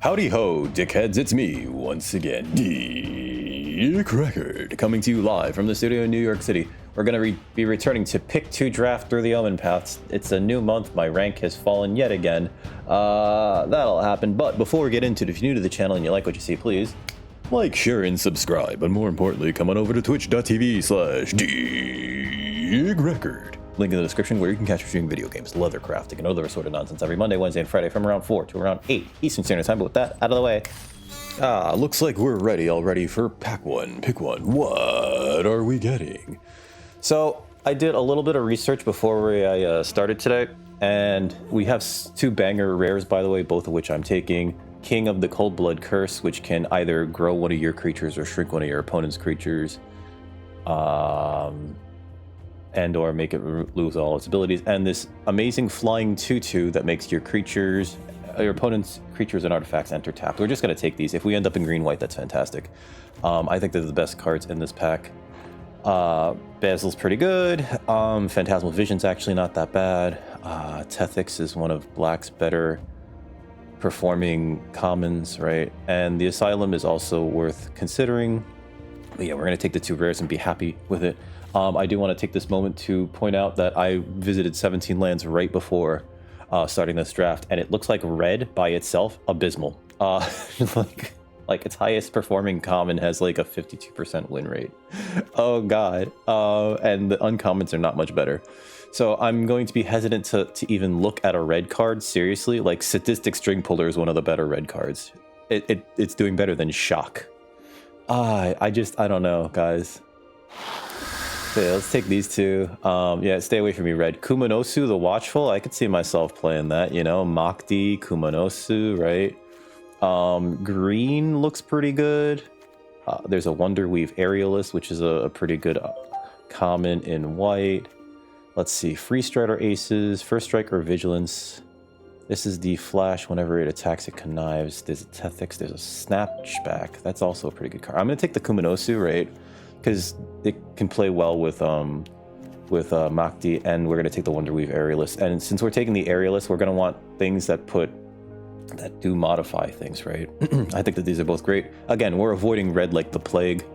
Howdy ho, dickheads, it's me, once again, Dick Record, coming to you live from the studio in New York City. We're going to be returning to Pick 2 Draft Through the Omenpaths. It's a new month, my rank has fallen yet again. That'll happen, but before we get into it, if you're new to the channel and you like what you see, please like, share, and subscribe. But more importantly, come on over to twitch.tv/Dick Record. Link in the description where you can catch me streaming video games, leather crafting, and other assorted nonsense every Monday, Wednesday, and Friday from around 4 to around 8 Eastern Standard Time. But with that out of the way, looks like we're already for pack one. Pick one. What are we getting? So I did a little bit of research before I started today, and we have two banger rares, by the way, both of which I'm taking. King of the Cold Blood Curse, which can either grow one of your creatures or shrink one of your opponent's creatures. And or make it lose all its abilities, and this amazing flying 2/2 that makes your opponent's creatures and artifacts enter tapped. We're just going to take these. If we end up in green-white, that's fantastic. I think they're the best cards in this pack. Basil's pretty good. Phantasmal Vision's actually not that bad. Tethix is one of Black's better performing commons, right? And the Asylum is also worth considering. But yeah, we're going to take the two rares and be happy with it. I do want to take this moment to point out that I visited 17 lands right before starting this draft, and it looks like red by itself, abysmal. Like its highest performing common has like a 52% win rate. Oh god. And the uncommons are not much better. So I'm going to be hesitant to even look at a red card seriously. Like Sadistic String Puller is one of the better red cards. It's doing better than Shock. I don't know, guys. So yeah, let's take these two. Yeah, stay away from me, red. Kumanosu the Watchful, I could see myself playing that, you know. Makdi, Kumanosu, right? Green looks pretty good. There's a Wonderweave Aerialist, which is a pretty good common in white. Let's see, Free Strider Aces, First Strike or Vigilance. This is the Flash. Whenever it attacks, it connives. There's a Tethix, there's a Snapback. That's also a pretty good card. I'm going to take the Kumanosu, right? Because it can play well with Makdi, and we're going to take the Wonderweave Aerialist. And since we're taking the Aerialist, we're going to want things that do modify things, right? I think that these are both great. Again, we're avoiding red like the plague.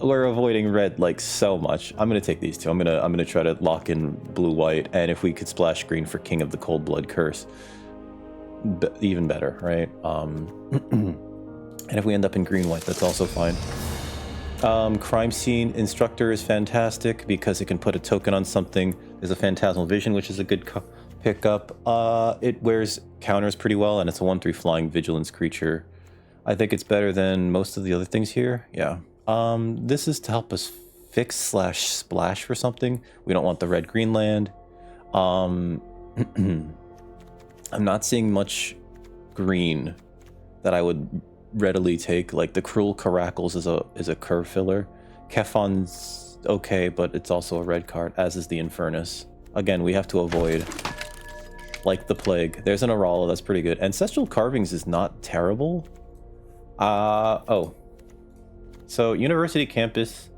We're avoiding red like so much. I'm going to take these two. I'm going to try to lock in blue-white, and if we could splash green for King of the Cold Blood Curse, even better, right? And if we end up in green-white, that's also fine. Crime Scene Instructor is fantastic because it can put a token on something. There's a Phantasmal Vision, which is a good pickup. It wears counters pretty well, and it's a 1/3 flying vigilance creature. I think it's better than most of the other things here. Yeah. This is to help us fix/splash for something. We don't want the red-green land. I'm not seeing much green that I would readily take. Like the Cruel Caracals is a curve filler. Kefon's okay, but it's also a red card, as is the Infernus. Again, we have to avoid like the plague. There's an Aurala, that's pretty good. Ancestral Carvings is not terrible. So University Campus,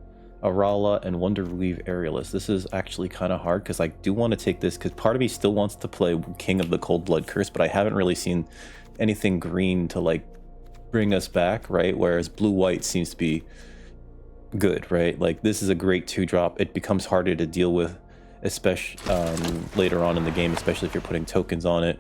Aurala, and Wonderweave Aerialist. This is actually kind of hard because I do want to take this because part of me still wants to play King of the Cold Blood Curse, but I haven't really seen anything green to like bring us back, right? Whereas blue-white seems to be good, right? Like this is a great 2-drop. It becomes harder to deal with, especially later on in the game, especially if you're putting tokens on it.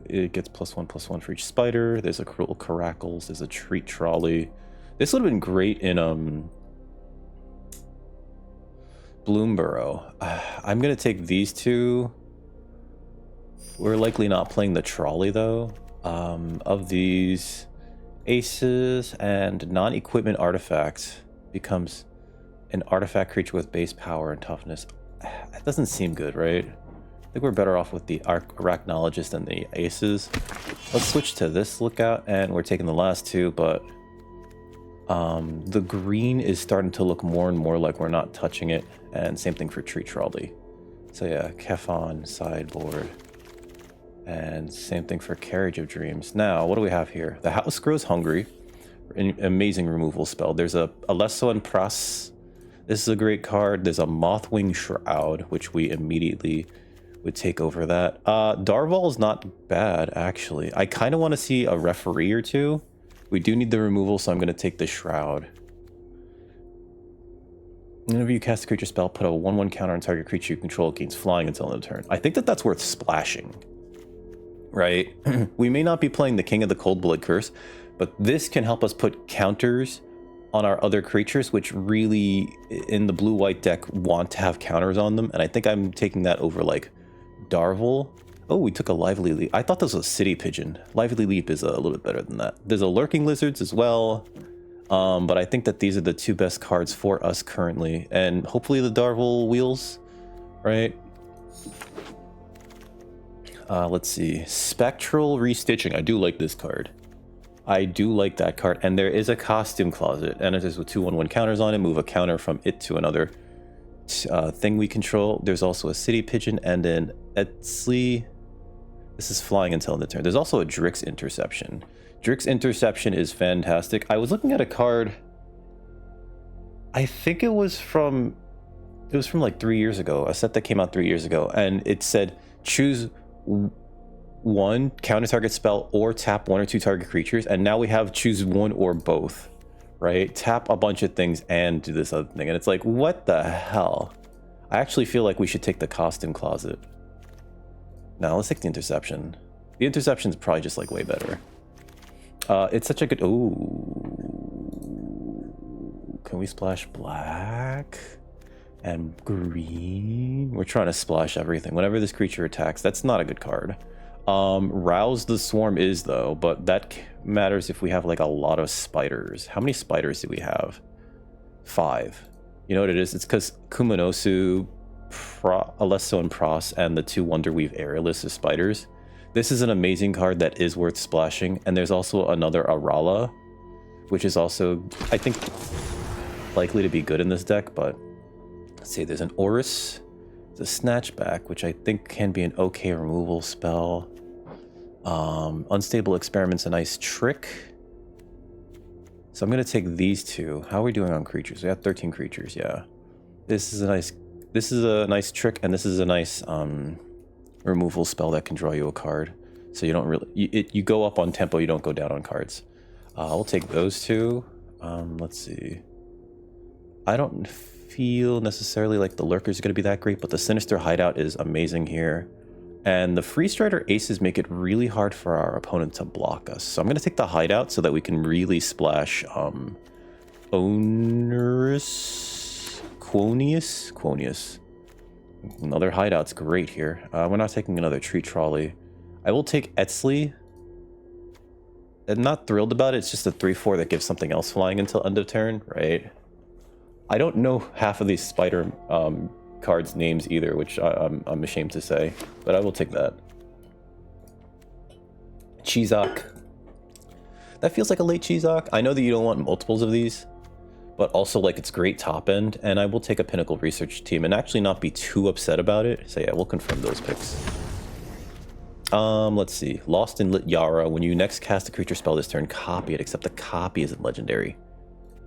It gets +1/+1 for each spider. There's a Cruel Caracals. There's a Treat Trolley. This would have been great in Bloomborough. I'm gonna take these two. We're likely not playing the Trolley though. Of these, Aces and non-equipment artifacts becomes an artifact creature with base power and toughness. That doesn't seem good, right? I think we're better off with the Arachnologist and the Aces. Let's switch to this lookout, and we're taking the last two, but the green is starting to look more and more like we're not touching it, and same thing for Treat Trolley. So yeah, Kefon, sideboard. And same thing for Carriage of Dreams. Now, what do we have here? The House Grows Hungry. An amazing removal spell. There's a Alesso and Pras. This is a great card. There's a Mothwing Shroud, which we immediately would take over that. Darval is not bad, actually. I kind of want to see a referee or two. We do need the removal, so I'm going to take the Shroud. Whenever you cast a creature spell, put a 1/1 counter on target creature you control gains flying until end of turn. I think that that's worth splashing, right? We may not be playing the King of the Cold Blood Curse, but this can help us put counters on our other creatures, which really, in the blue-white deck, want to have counters on them. And I think I'm taking that over, like, Darval. Oh, we took a Lively Leap. I thought this was a City Pigeon. Lively Leap is a little bit better than that. There's a Lurking Lizards as well. But I think that these are the two best cards for us currently. And hopefully the Darval wheels, right? Let's see. Spectral Restitching. I do like this card. I do like that card. And there is a Costume Closet. And it is with 2/1/1 counters on it. Move a counter from it to another thing we control. There's also a City Pigeon and an Etsley. This is flying until end of turn. There's also a Drix Interception. Drix Interception is fantastic. I was looking at a card. I think it was from like 3 years ago. A set that came out 3 years ago. And it said, choose one counter target spell or tap 1 or 2 target creatures. And now we have choose one or both, right? Tap a bunch of things and do this other thing. And it's like, what the hell? I actually feel like we should take the Costume Closet. Now let's take the Interception. The Interception is probably just like way better. It's such a good... Ooh. Can we splash black and green? We're trying to splash everything. Whenever this creature attacks, that's not a good card. Rouse the Swarm is, though, but that matters if we have like a lot of spiders. How many spiders do we have? 5. You know what it is? It's because Kumanosu, Alesso, and Pros, and the 2 Wonderweave Aerialist is spiders. This is an amazing card that is worth splashing. And there's also another Arala, which is also, I think, likely to be good in this deck. But let's see, there's an Oris, there's a Snatchback, which I think can be an okay removal spell. Unstable Experiment's a nice trick. So I'm going to take these two. How are we doing on creatures? We have 13 creatures, yeah. This is a nice trick, and this is a nice removal spell that can draw you a card. So you don't really... You go up on tempo, you don't go down on cards. I'll take those two. Let's see. I don't feel necessarily like the Lurkers are going to be that great, but the Sinister Hideout is amazing here. And the Free Strider Aces make it really hard for our opponent to block us. So I'm going to take the Hideout so that we can really splash Onerous... Quonius. Another Hideout's great here. We're not taking another Tree Trolley. I will take Etsley. I'm not thrilled about it. It's just a 3/4 that gives something else flying until end of turn, right? I don't know half of these spider cards' names either, which I'm ashamed to say, but I will take that. Chizak. That feels like a late Chizak. I know that you don't want multiples of these, but also like it's great top end, and I will take a Pinnacle Research Team and actually not be too upset about it. So yeah, we'll confirm those picks. Let's see. Lost in Lit Yara. When you next cast a creature spell this turn, copy it, except the copy isn't legendary.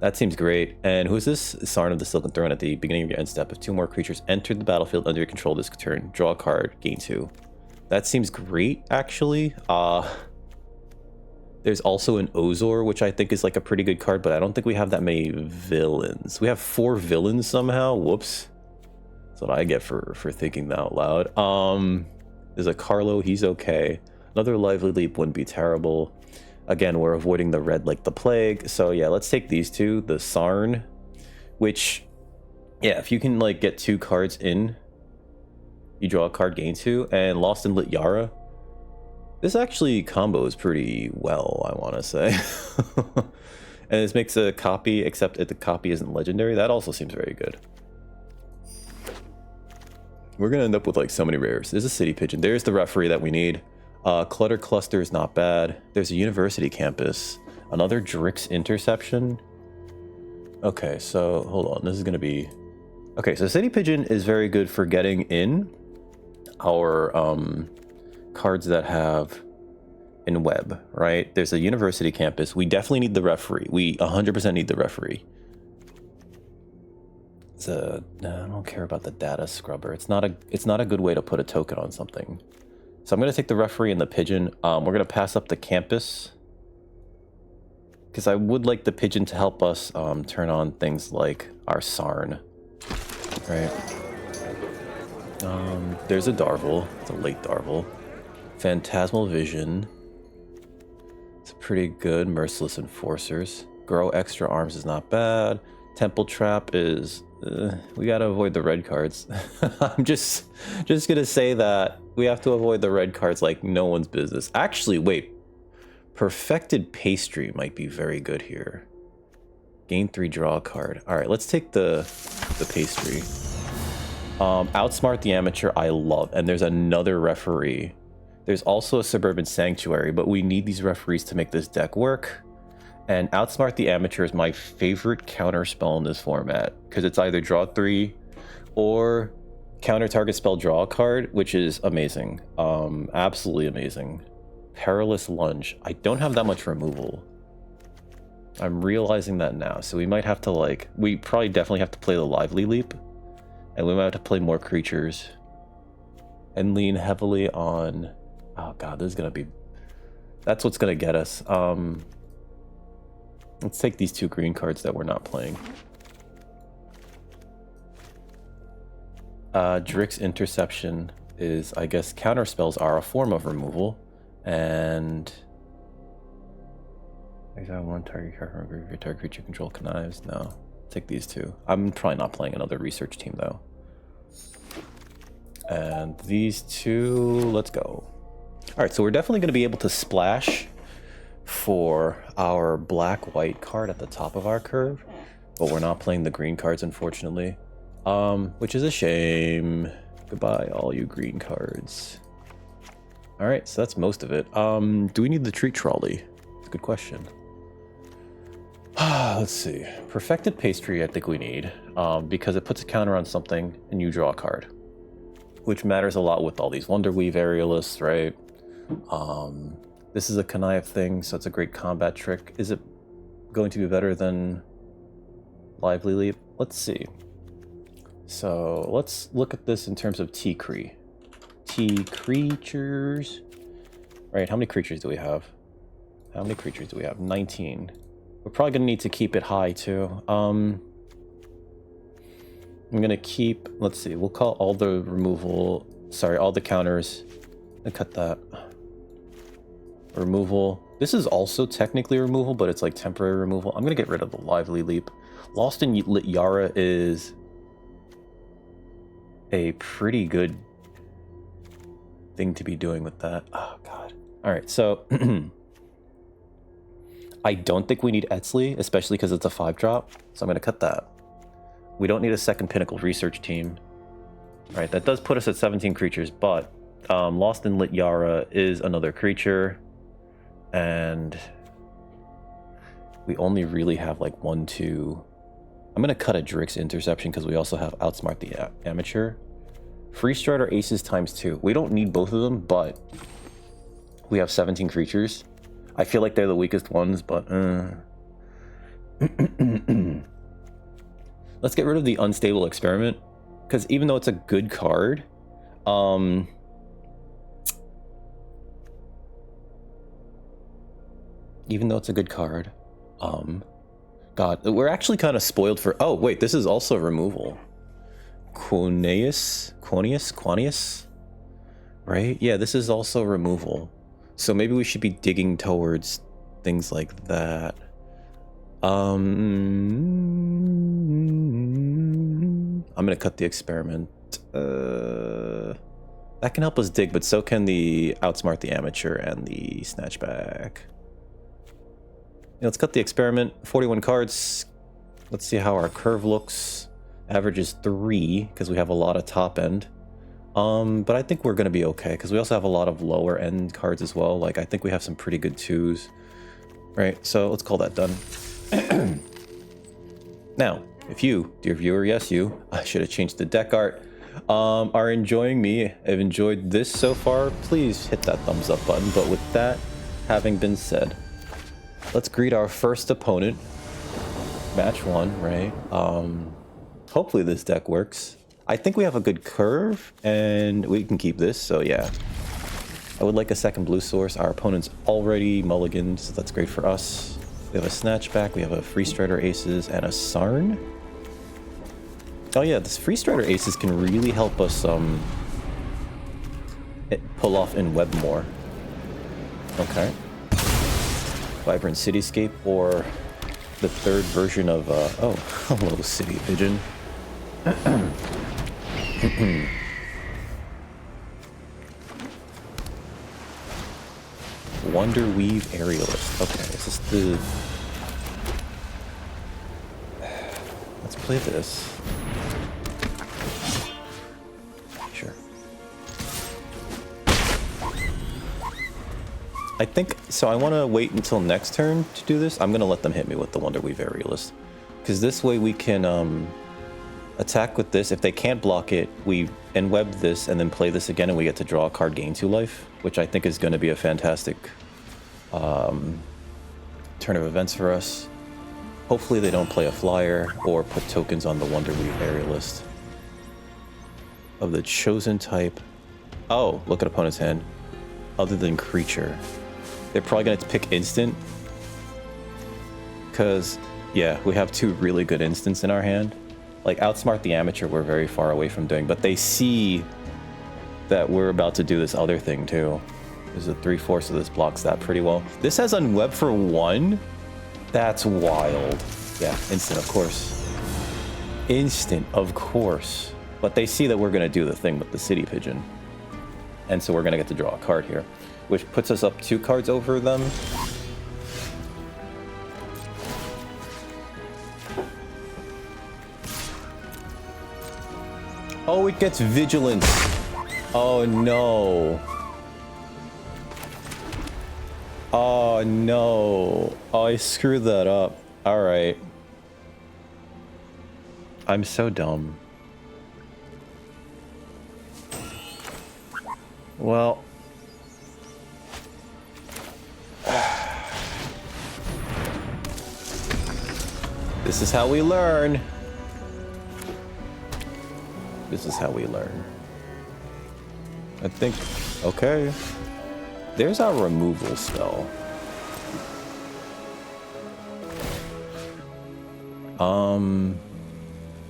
That seems great. And who's this? Sarn of the Silken Throne. At the beginning of your end step, if 2 more creatures enter the battlefield under your control this turn, draw a card, gain 2. That seems great, actually. There's also an Ozor, which I think is like a pretty good card, but I don't think we have that many villains. We have 4 villains somehow. Whoops. That's what I get for thinking that out loud. There's a Carlo. He's okay. Another Lively Leap wouldn't be terrible. Again, we're avoiding the red like the plague. So yeah, let's take these two. The Sarn, which, yeah, if you can like get 2 cards in, you draw a card, gain 2. And Lost in Lit Yara. This actually combos pretty well, I want to say. And this makes a copy, except if the copy isn't legendary. That also seems very good. We're going to end up with like so many rares. There's a City Pigeon. There's the referee that we need. Clutter Cluster is not bad. There's a University Campus. Another Drix Interception. Okay, so hold on. This is going to be... Okay, so City Pigeon is very good for getting in our cards that have in web, right? There's a University Campus. We definitely need the referee. We 100% need the referee. I don't care about the data scrubber. It's not a good way to put a token on something. So I'm gonna take the referee and the pigeon. We're gonna pass up the campus because I would like the pigeon to help us turn on things like our Sarn, right? There's a Darvel. It's a late Darvel. Phantasmal Vision. It's pretty good. Merciless Enforcers. Grow Extra Arms is not bad. Temple Trap is... we gotta avoid the red cards. I'm just gonna say that we have to avoid the red cards like no one's business. Actually, wait. Perfected Pastry might be very good here. Gain 3, draw a card. Alright, let's take the pastry. Outsmart the Amateur, I love. And there's another referee. There's also a Suburban Sanctuary, but we need these referees to make this deck work. And Outsmart the Amateur is my favorite counter spell in this format, because it's either draw 3 or counter target spell, draw a card, which is amazing. Absolutely amazing. Perilous Lunge. I don't have that much removal. I'm realizing that now, so we might have to, like, we probably definitely have to play the Lively Leap, and we might have to play more creatures and lean heavily on... oh god, this is gonna be... that's what's gonna get us. Let's take these 2 green cards that we're not playing. Drix Interception is, I guess, counter spells are a form of removal, and exile 1 target card from graveyard, target creature control connives. No, take these 2. I'm probably not playing another research team though. And these 2, let's go. All right, so we're definitely going to be able to splash for our black-white card at the top of our curve, but we're not playing the green cards, unfortunately, which is a shame. Goodbye, all you green cards. All right, so that's most of it. Do we need the treat trolley? It's a good question. Let's see. Perfected Pastry, I think we need, because it puts a counter on something and you draw a card, which matters a lot with all these Wonderweave Aerialists, right? This is a connive thing, so it's a great combat trick. Is it going to be better than Lively Leap? Let's see. So let's look at this in terms of T-Cree. T-creatures. Right, how many creatures do we have? How many creatures do we have? 19. We're probably going to need to keep it high, too. I'm going to keep... let's see, we'll call all the removal... sorry, all the counters. And cut that. Removal. This is also technically removal, but it's like temporary removal. I'm going to get rid of the Lively Leap. Lost in Lit Yara is a pretty good thing to be doing with that. Oh, God. All right, so... I don't think we need Etzli, especially because it's a 5-drop, so I'm going to cut that. We don't need a second Pinnacle Research team. All right, that does put us at 17 creatures, but Lost in Lit Yara is another creature, and we only really have like 1, 2... I'm going to cut a Drix Interception because we also have Outsmart the Amateur. Free Strider Aces ×2. We don't need both of them, but we have 17 creatures. I feel like they're the weakest ones, but... Let's get rid of the Unstable Experiment, because even though it's a good card, God, we're actually kind of spoiled for... oh, wait, this is also removal. Quanius? Right? Yeah, this is also removal. So maybe we should be digging towards things like that. I'm gonna cut the experiment. That can help us dig, but so can the Outsmart the Amateur and the Snatchback. Yeah, let's cut the experiment. 41 cards. Let's see how our curve looks. Average is 3 because we have a lot of top end. But I think we're going to be okay because we also have a lot of lower end cards as well. Like, I think we have some pretty good 2s. Right, so let's call that done. Now, if you, dear viewer, yes you, I should have changed the deck art, are enjoying me, have enjoyed this so far, please hit that thumbs up button. But with that having been said, let's greet our first opponent. Match 1, right? Hopefully this deck works. I think we have a good curve, and we can keep this, so yeah. I would like a second blue source. Our opponent's already mulliganed, so that's great for us. We have a Snatchback, we have a Free Strider Aces, and a Sarn. Oh yeah, this Free Strider Aces can really help us pull off in web more. Okay. Vibrant Cityscape, or the third version of, oh, hello, City Pigeon. Wonderweave Aerialist. Okay, is this the... Let's play this. Sure. I think, so I want to wait until next turn to do this. I'm going to let them hit me with the Wonderweave Aerialist. Because this way we can attack with this. If they can't block it, we web this and then play this again, and we get to draw a card, gain 2 life, which I think is going to be a fantastic turn of events for us. Hopefully they don't play a flyer or put tokens on the Wonderweave Aerialist. Of the chosen type. Oh, look at opponent's hand. Other than creature. They're probably going to pick instant. Because, yeah, we have 2 really good instants in our hand. Like, Outsmart the Amateur we're very far away from doing, but they see that we're about to do this other thing too. There's a 3/4, so this blocks that pretty well. This has unweb for 1? That's wild. Yeah, instant, of course. Instant, of course. But they see that we're going to do the thing with the City Pigeon. And so we're going to get to draw a card here, which puts us up 2 cards over them. Oh, it gets Vigilance. Oh, no. Oh, no. Oh, I screwed that up. All right. I'm so dumb. Well. This is how we learn. This is how we learn. I think, okay. There's our removal spell. I'm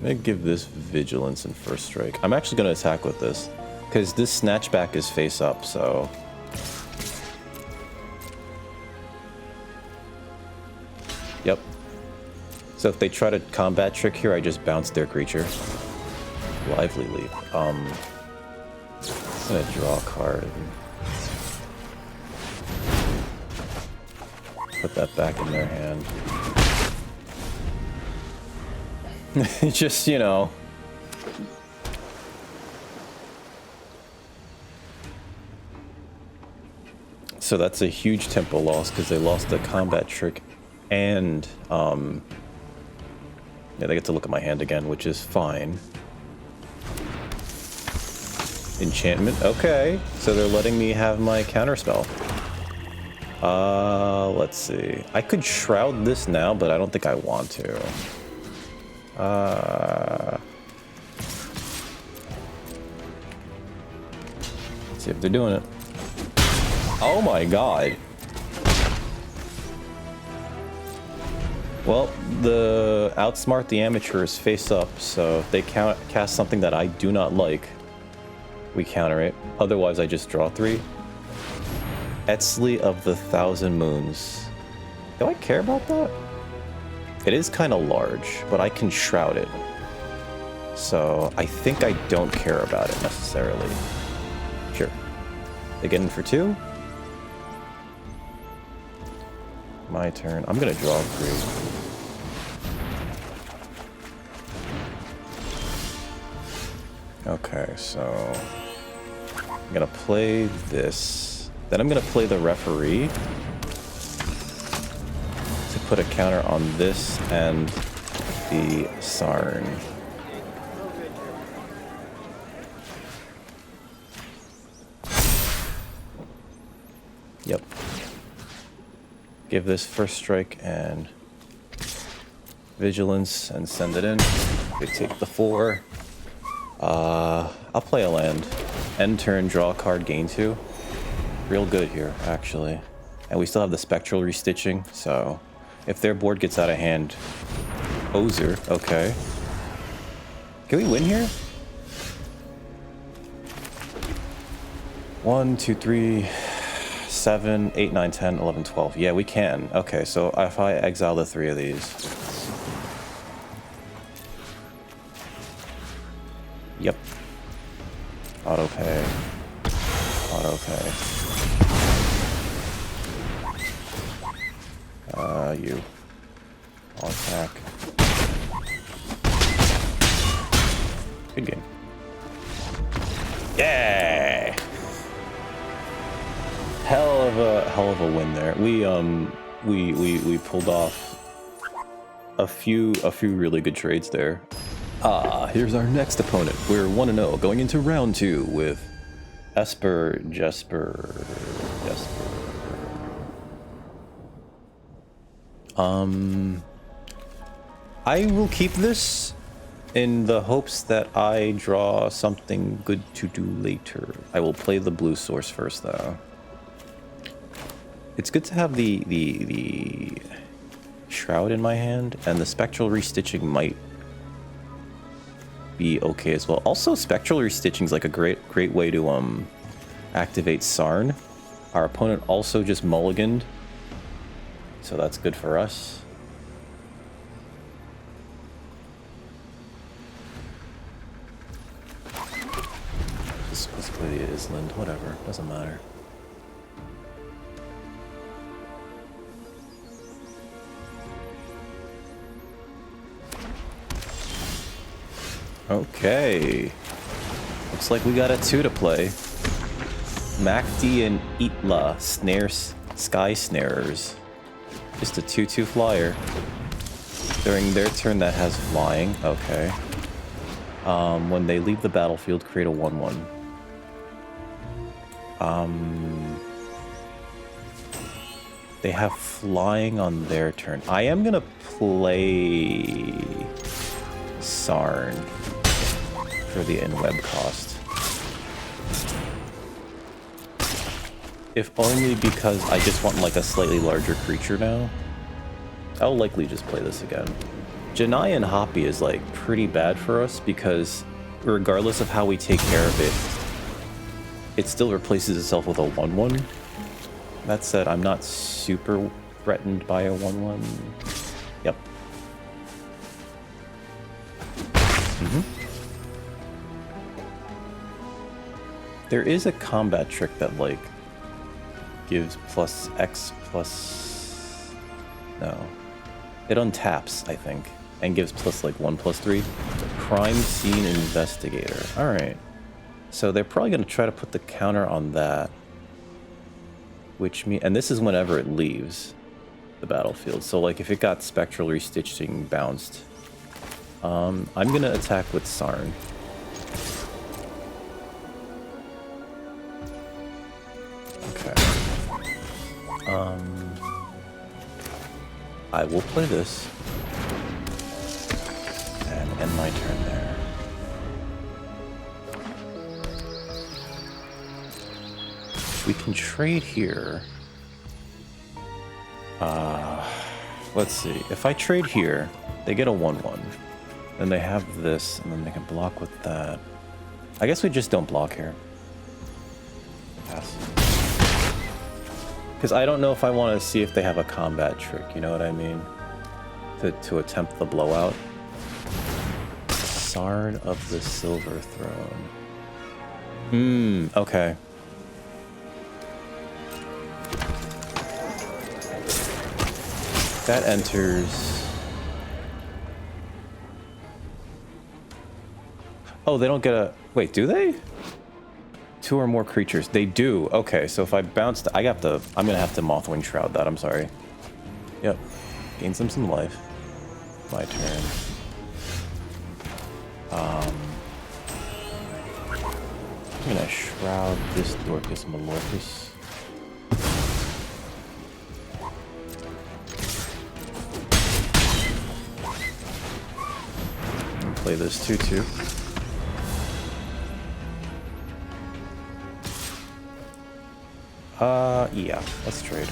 gonna give this Vigilance and First Strike. I'm actually gonna attack with this, because this Snatchback is face up, so. Yep. So if they try to combat trick here, I just bounce their creature. Lively Leap. I'm gonna draw a card. Put that back in their hand. Just, you know. So that's a huge tempo loss because they lost the combat trick and yeah, they get to look at my hand again, which is fine. Enchantment, okay. So they're letting me have my counterspell. Let's see. I could Shroud this now, but I don't think I want to. Let's see if they're doing it. Oh my god. Well, the Outsmart the Amateur is face up, so if they cast something that I do not like, we counter it. Otherwise, I just draw 3. Etsley of the Thousand Moons. Do I care about that? It is kind of large, but I can Shroud it. So I think I don't care about it necessarily. Sure. They get in for 2. My turn. I'm gonna draw 3. Okay, so I'm gonna play this. Then I'm gonna play the Referee to put a counter on this and the Sarn. Yep. Give this First Strike and Vigilance and send it in. They take the 4. I'll play a land. End turn, draw a card, gain 2. Real good here, actually. And we still have the spectral restitching, so if their board gets out of hand, Ozer, okay. Can we win here? 1, 2, 3, 7, 8, 9, 10, 11, 12. Yeah, we can. Okay, so if I exile the 3 of these. Yep. Auto pay. Auto pay. You. I'll attack. Good game. Yeah! Hell of a win there. We pulled off a few really good trades there. Here's our next opponent. We're 1-0 going into round 2 with Esper, Jesper. I will keep this in the hopes that I draw something good to do later. I will play the blue source first, though. It's good to have the Shroud in my hand, and the Spectral Restitching might be okay as well. Also, Spectral Restitching is like a great way to activate Sarn. Our opponent also just mulliganed, so that's good for us. Let's play the Island, whatever, doesn't matter. Okay. Looks like we got a 2 to play. Macdi and Itla, Sky Snarers. Just a 2/2 flyer. During their turn that has flying, okay. When they leave the battlefield, create a 1/1. They have flying on their turn. I am gonna play Sarn for the in-web cost. If only because I just want like a slightly larger creature now. I'll likely just play this again. Janai and Hoppy is like pretty bad for us because regardless of how we take care of it, it still replaces itself with a 1/1. That said, I'm not super threatened by a 1/1. Yep. There is a combat trick that like gives +X+. No. It untaps, I think, and gives +1/+3. Crime Scene Investigator. Alright. So they're probably going to try to put the counter on that. Which means, and this is whenever it leaves the battlefield. So like if it got Spectral Restitching bounced, I'm going to attack with Sarn. Okay. I will play this and end my turn there. We can trade here. Let's see. If I trade here, they get a 1/1. Then they have this, and then they can block with that. I guess we just don't block here. Pass. Because I don't know if I want to see if they have a combat trick, you know what I mean? To attempt the blowout. Sarn of the Silver Throne. Okay. That enters... Oh, they don't get a... Wait, do they? 2 or more creatures. They do. Okay, so if I bounce... I'm gonna have to Mothwing Shroud that. I'm sorry. Yep. Gains them some life. My turn. I'm gonna Shroud this Dorcas Malorcus. Play this 2/2. Yeah, let's trade.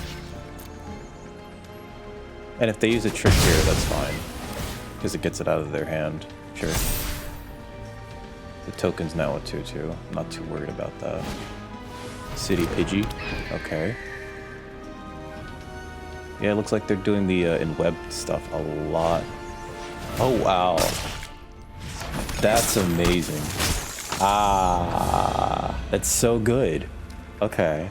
And if they use a trick here, that's fine. Because it gets it out of their hand. Sure. The token's now a 2/2. I'm not too worried about that. City Pidgey. Okay. Yeah, it looks like they're doing the in web stuff a lot. Oh, wow. That's amazing. Ah, that's so good. Okay.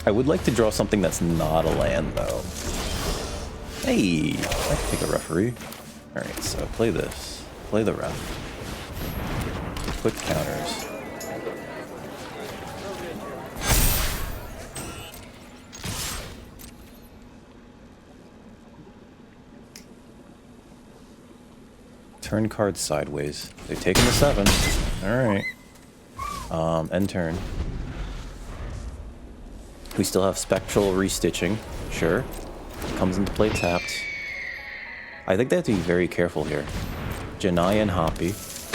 I would like to draw something that's not a land, though. Hey, I can take a referee. Alright, so play this. Play the ref. Quick counters. Turn card sideways. They've taken the 7. Alright. End turn. We still have Spectral Restitching. Sure. Comes into play tapped. I think they have to be very careful here. Janai and Hoppy.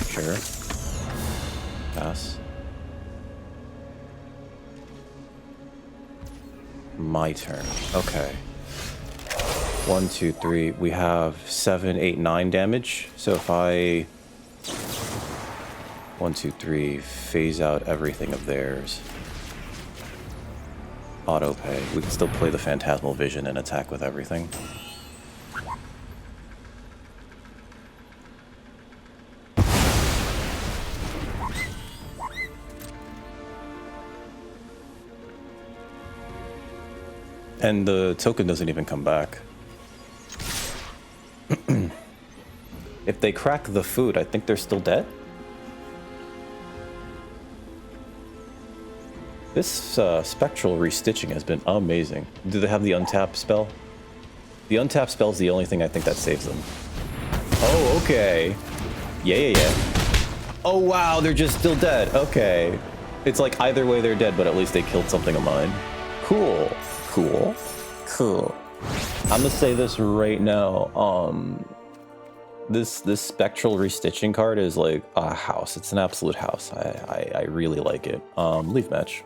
Sure. Pass. My turn. Okay. 1, 2, 3. We have 7, 8, 9 damage. So if I 1, 2, 3 phase out everything of theirs. Auto pay. We can still play the Phantasmal Vision and attack with everything. And the token doesn't even come back. If they crack the food, I think they're still dead. This Spectral Restitching has been amazing. Do they have the untap spell? The untap spell is the only thing I think that saves them. Oh, okay. Yeah. Oh, wow, they're just still dead. Okay. It's like either way they're dead, but at least they killed something of mine. Cool. I'm gonna say this right now. This Spectral Restitching card is like a house. It's an absolute house. I really like it. Leave match.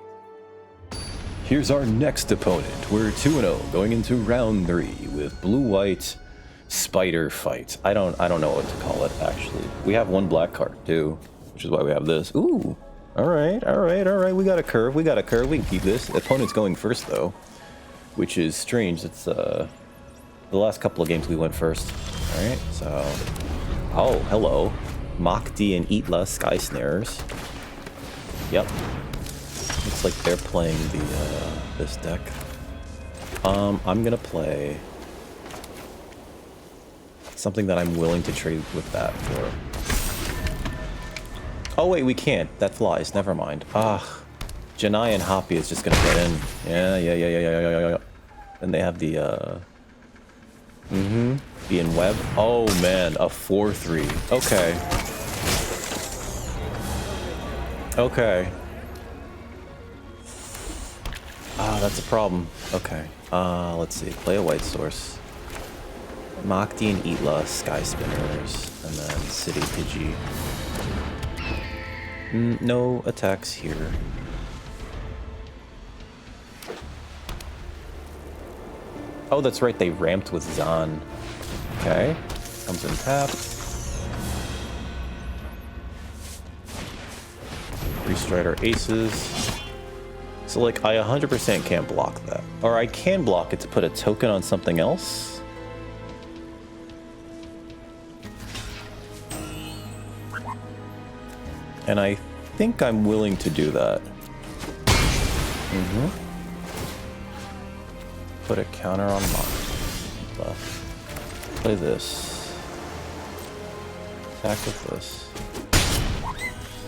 Here's our next opponent. We're 2-0 going into round 3 with blue-white spider fight. I don't know what to call it actually. We have one black card too, which is why we have this. Ooh. All right. We got a curve. We can keep this. The opponent's going first though, which is strange. It's the last couple of games we went first. All right. So, oh, hello. Makdi and Itla Sky Snares. Yep. Looks like they're playing the this deck. I'm gonna play something that I'm willing to trade with that for. Oh wait, we can't. That flies. Never mind. Ah, Janai and Hoppy is just gonna get in. Yeah. And they have the be in web. Oh man, a 4/3. Okay. Ah, that's a problem. Okay. Let's see. Play a white source. Makdi and Itla, Sky Spinners, and then City Pidgey. No attacks here. Oh, that's right. They ramped with Zan. Okay. Comes in tapped. Restride our aces. So, like, I 100% can't block that. Or I can block it to put a token on something else. And I think I'm willing to do that. Put a counter on mine. Left. Play this. Attack with this.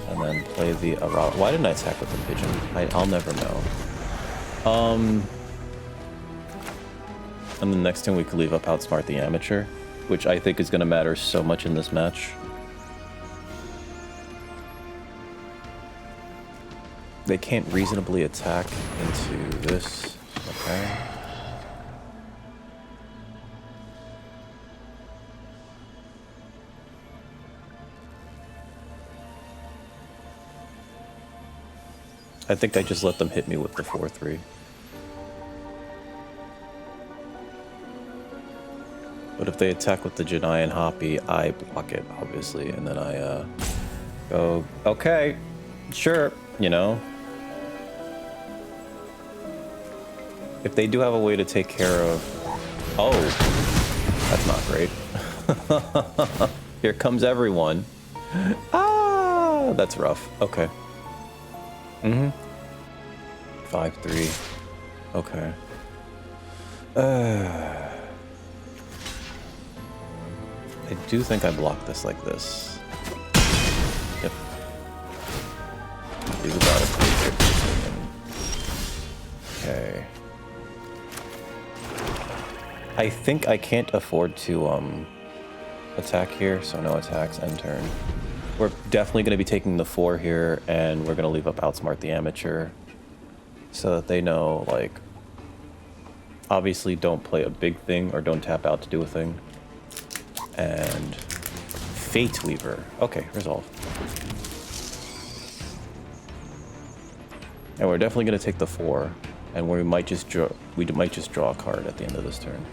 And then play the Aral. Why didn't I attack with the pigeon? I'll never know. And the next turn we could leave up Outsmart the Amateur, which I think is going to matter so much in this match. They can't reasonably attack into this. Okay. I think I just let them hit me with the 4/3. But if they attack with the Janai and Hoppy, I block it, obviously, and then I go, okay, sure, you know. If they do have a way to take care of... Oh, that's not great. Here comes everyone. Ah, that's rough. Okay. 5/3. Okay. I do think I block this like this. Yep. He's about to take it. Okay. I think I can't afford to attack here, so no attacks, end turn. We're definitely going to be taking the 4 here, and we're going to leave up Outsmart the Amateur, so that they know, like, obviously don't play a big thing or don't tap out to do a thing. And Fate Weaver. Okay, resolve. And we're definitely going to take the 4, and we might just draw a card at the end of this turn.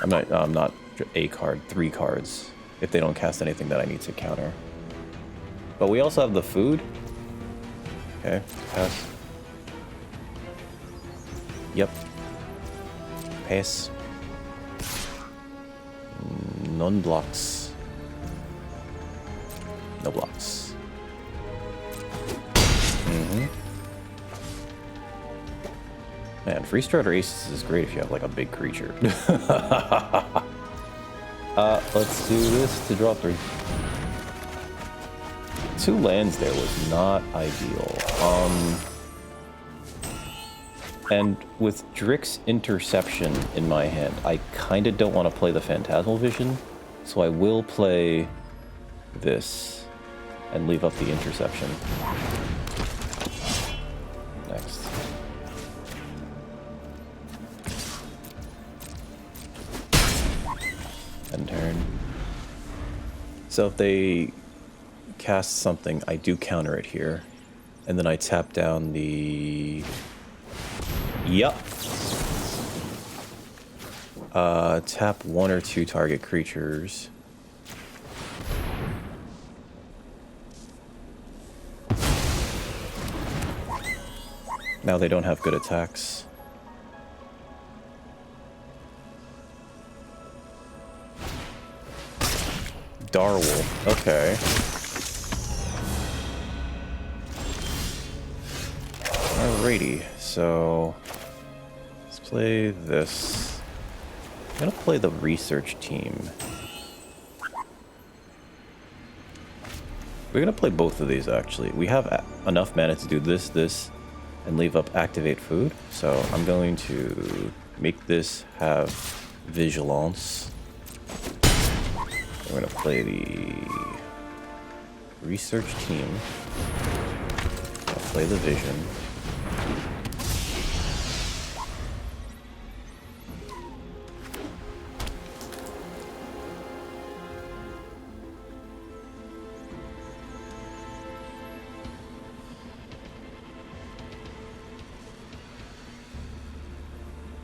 I'm not a card, 3 cards, if they don't cast anything that I need to counter. But we also have the food. Okay, pass. Yep. Pass. None blocks. No blocks. Man, Free Strider Aces is great if you have like a big creature. Let's do this to draw 3. 2 lands there was not ideal. And with Drix's Interception in my hand, I kind of don't want to play the Phantasmal Vision, so I will play this and leave up the Interception. Next. End turn. So if they cast something, I do counter it here, and then I tap down the... Yup. Tap 1 or 2 target creatures. Now they don't have good attacks. Darwolf. Okay. Alrighty, so let's play this. I'm gonna play the research team. We're gonna play both of these actually. We have enough mana to do this, and leave up activate food. So I'm going to make this have vigilance. We're gonna play the research team. I'll play the vision.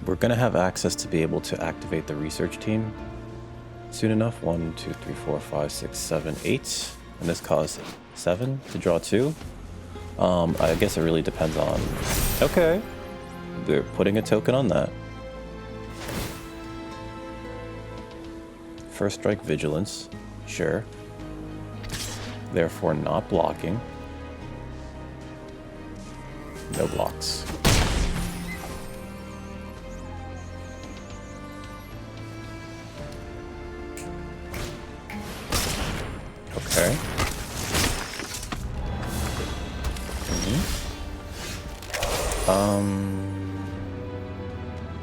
We're gonna have access to be able to activate the research team soon enough. 1, 2, 3, 4, 5, 6, 7, 8. And this costs 7 to draw 2. I guess it really depends on... Okay. They're putting a token on that. First strike vigilance. Sure. Therefore not blocking. No blocks. Okay.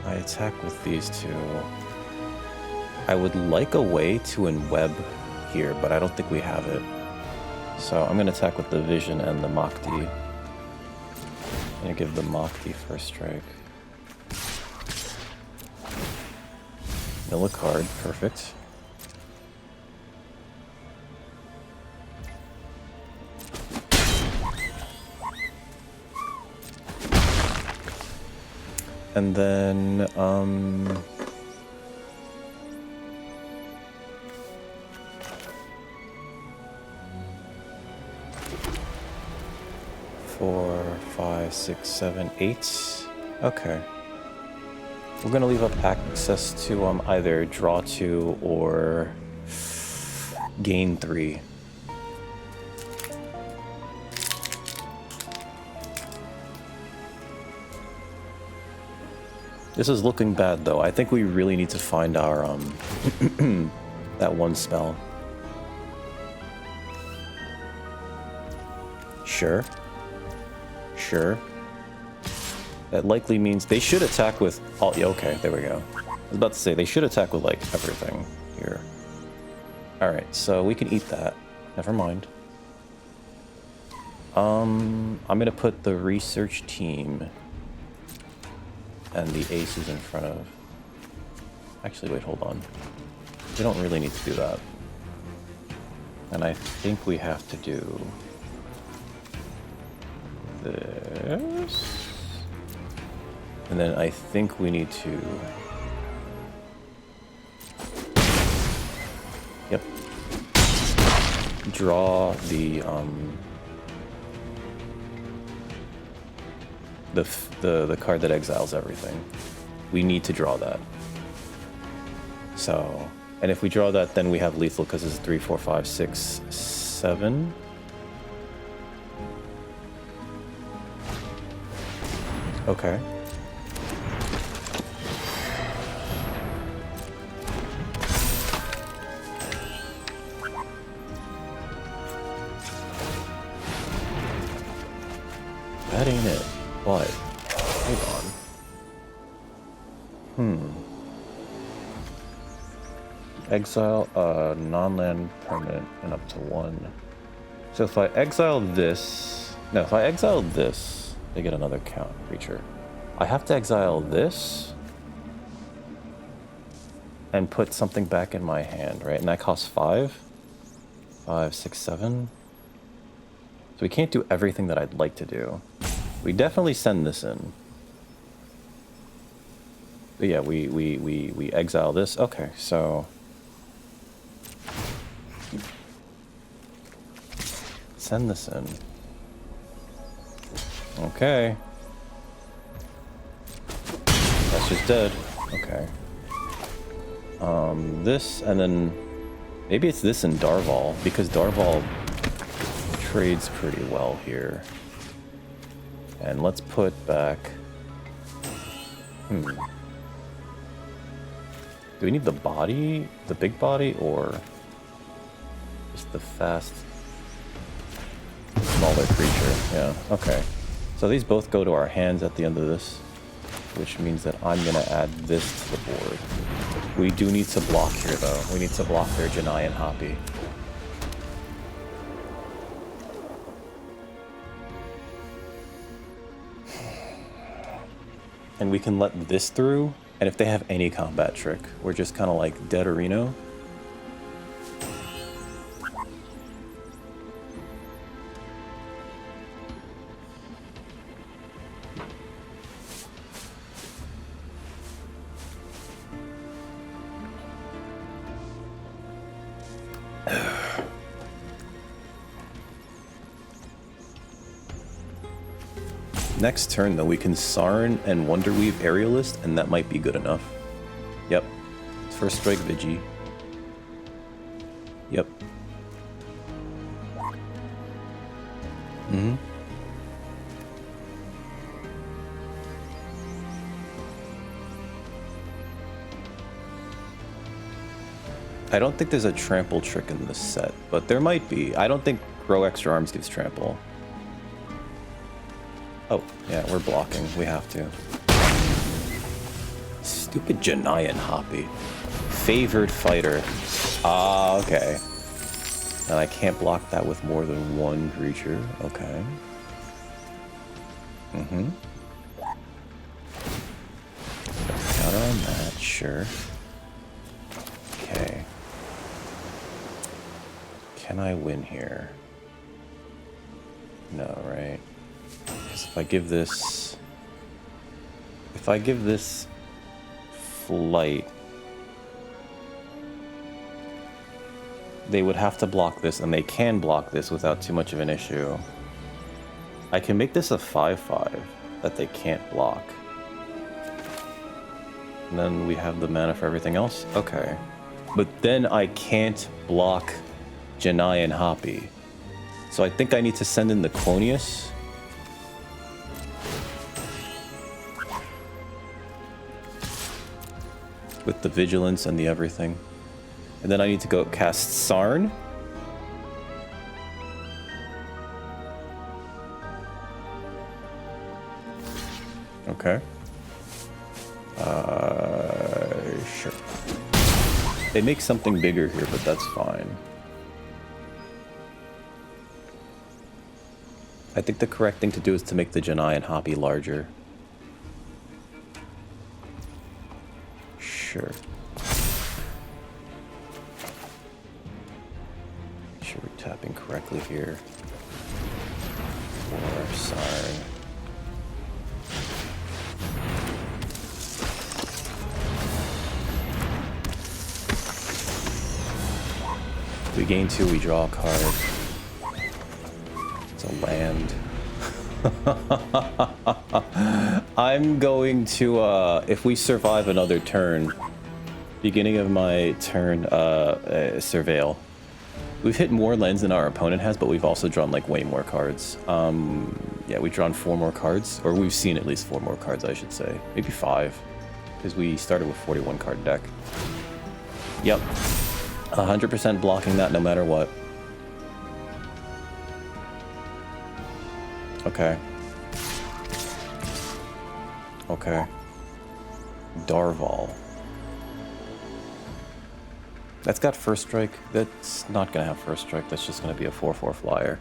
I attack with these 2. I would like a way to enweb here, but I don't think we have it. So I'm gonna attack with the Vision and the Makti. I'm gonna give the Makti first strike. Mill a card, perfect. And then, 4, 5, 6, 7, 8. Okay. We're gonna leave up access to either draw 2 or gain 3. This is looking bad though. I think we really need to find our that one spell. Sure. Sure. That likely means they should attack with all. Yeah, okay, there we go. I was about to say they should attack with like everything here. All right, so we can eat that. Never mind. I'm gonna put the research team and the aces in front of. Actually, wait, hold on. We don't really need to do that. And I think we have to do this. And then I think we need to... Yep. Draw the card that exiles everything. We need to draw that. So, and if we draw that, then we have lethal because it's 3, 4, 5, 6, 7. Okay. That ain't it. But, hold on. Exile non-land permanent and up to 1. So if I exile this... No, if I exile this, they get another count creature. I have to exile this and put something back in my hand, right? And that costs 5? 5, 6, 7. So we can't do everything that I'd like to do. We definitely send this in. But yeah, we exile this. Okay, so... Send this in. Okay. That's just dead. Okay. This, and then... Maybe it's this and Darval, because Darval trades pretty well here. And let's put back... Do we need the body? The big body, or... just the fast... smaller creature? Yeah, okay. So these both go to our hands at the end of this, which means that I'm gonna add this to the board. We do need to block here, though. We need to block their Janai and Hoppy. And we can let this through, and if they have any combat trick, we're just kind of like dead Reno. Next turn, though, we can Sarn and Wonderweave Aerialist, and that might be good enough. Yep. First strike Vigi. Yep. I don't think there's a trample trick in this set, but there might be. I don't think Grow Extra Arms gives trample. Oh, yeah, we're blocking. We have to. Stupid Janai and Hoppy. Favored fighter. Ah, okay. And I can't block that with more than one creature. Okay. Counter on that, sure. Okay. Can I win here? No, right? Because if I give this If I give this flight, they would have to block this, and they can block this without too much of an issue. I can make this a 5/5 that they can't block. And then we have the mana for everything else? Okay. But then I can't block Janai and Hoppy. So I think I need to send in the Quonius. With the Vigilance and the everything. And then I need to go cast Sarn. Okay. Sure. They make something bigger here, but that's fine. I think the correct thing to do is to make the Janai and Hoppy larger. Sure. Make sure we're tapping correctly here. Or Sarn. We gain 2, we draw a card. It's a land. I'm going to, if we survive another turn, beginning of my turn, Surveil. We've hit more lands than our opponent has, but we've also drawn, like, way more cards. Yeah, we've drawn 4 more cards, or we've seen at least 4 more cards, I should say. Maybe 5, because we started with 41 card deck. Yep. 100% blocking that no matter what. Okay. Okay. Darval. That's got first strike. That's not gonna have first strike. That's just gonna be a 4/4 flyer.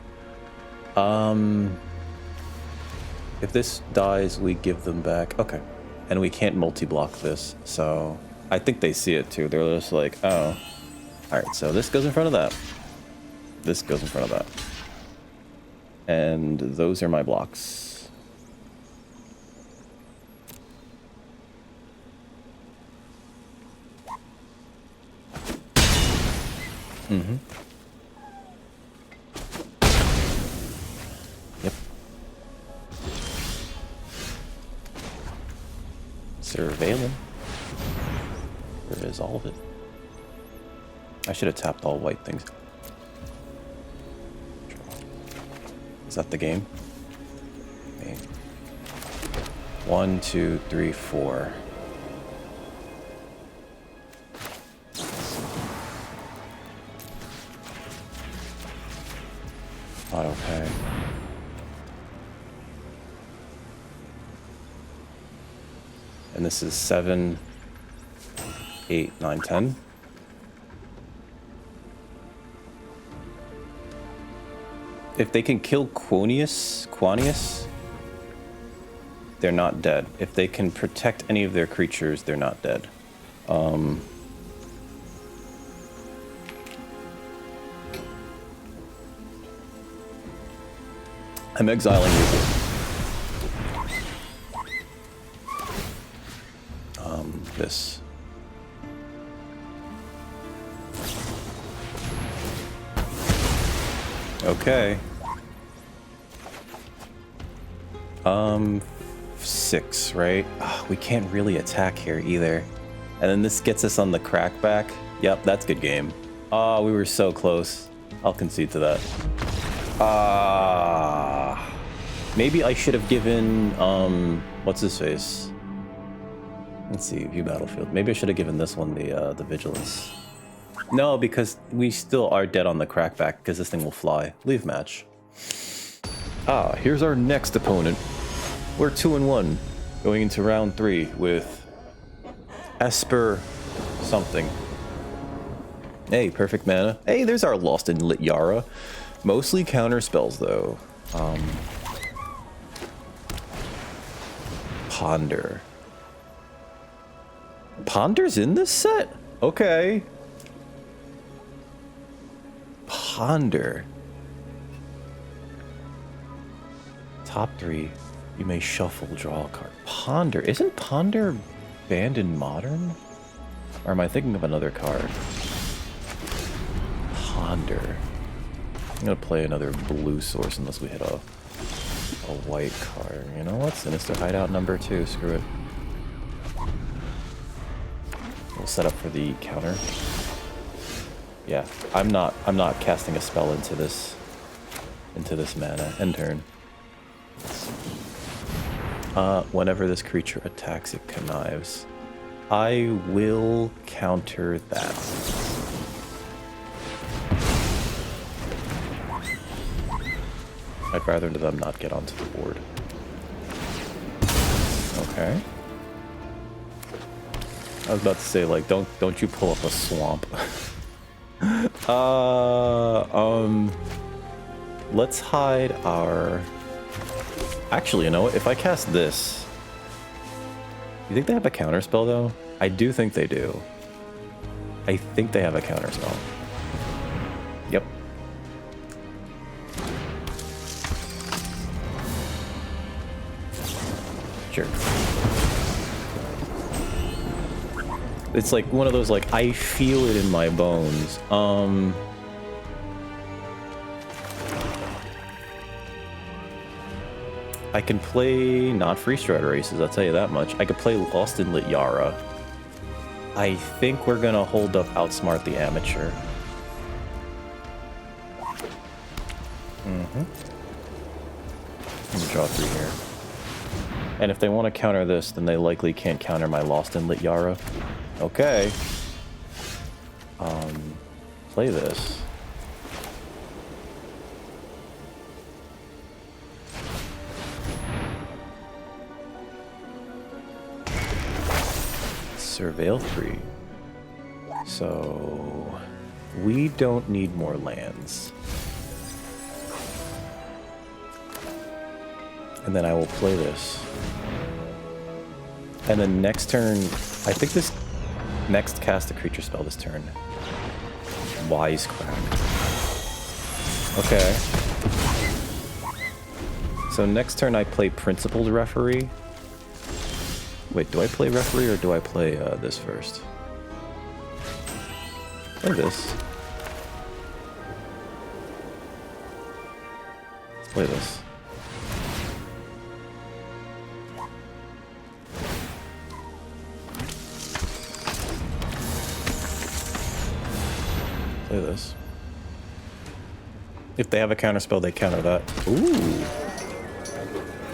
If this dies, we give them back. Okay. And we can't multi-block this, so I think they see it too. They're just like, oh. Alright, so this goes in front of that. This goes in front of that. And those are my blocks. Mm-hmm. Yep. Surveilling. Where is all of it? I should have tapped all white things. Is that the game? Game. 1, 2, 3, 4. Auto pay. And this is 7, 8, 9, 10. If they can kill Quonius, they're not dead. If they can protect any of their creatures, they're not dead. I'm exiling you. This. Okay. 6, right? Oh, we can't really attack here either. And then this gets us on the crackback. Yep, that's good game. Oh, we were so close. I'll concede to that. Maybe I should have given, what's his face? Let's see, view battlefield. Maybe I should have given this one the vigilance. No, because we still are dead on the crackback, because this thing will fly. Leave match. Here's our next opponent. We're 2-1, going into round 3 with Esper something. Hey, perfect mana. Hey, there's our Lost in Lit Yara. Mostly counter spells, though. Ponder. Ponder's in this set? Okay. Ponder. Top 3. You may shuffle, draw a card. Ponder. Isn't Ponder banned in Modern? Or am I thinking of another card? Ponder. I'm gonna play another blue source unless we hit a white card. You know what? Sinister Hideout number 2. Screw it. We'll set up for the counter. Yeah, I'm not casting a spell into this mana. End turn. Whenever this creature attacks, it connives. I will counter that. I'd rather them not get onto the board. Okay. I was about to say, like, don't you pull up a swamp. Let's hide our... Actually, you know what? If I cast this... You think they have a counterspell, though? I do think they do. I think they have a counterspell. Yep. Sure. It's like one of those, like, I feel it in my bones. I can play not Free Strider Aces, I'll tell you that much. I could play Lost in Lit Yara. I think we're gonna hold up Outsmart the Amateur. Mm-hmm. Let me draw 3 here. And if they want to counter this, then they likely can't counter my Lost in Lit Yara. Okay. Play this. Surveil 3. So we don't need more lands. And then I will play this. And then next turn, I think this next cast a creature spell this turn. Wisecrack. Okay. So next turn I play Principled Referee. Wait, do I play Referee or do I play this first? Play this. Let's play this. Play this. If they have a counterspell, they counter that. Ooh.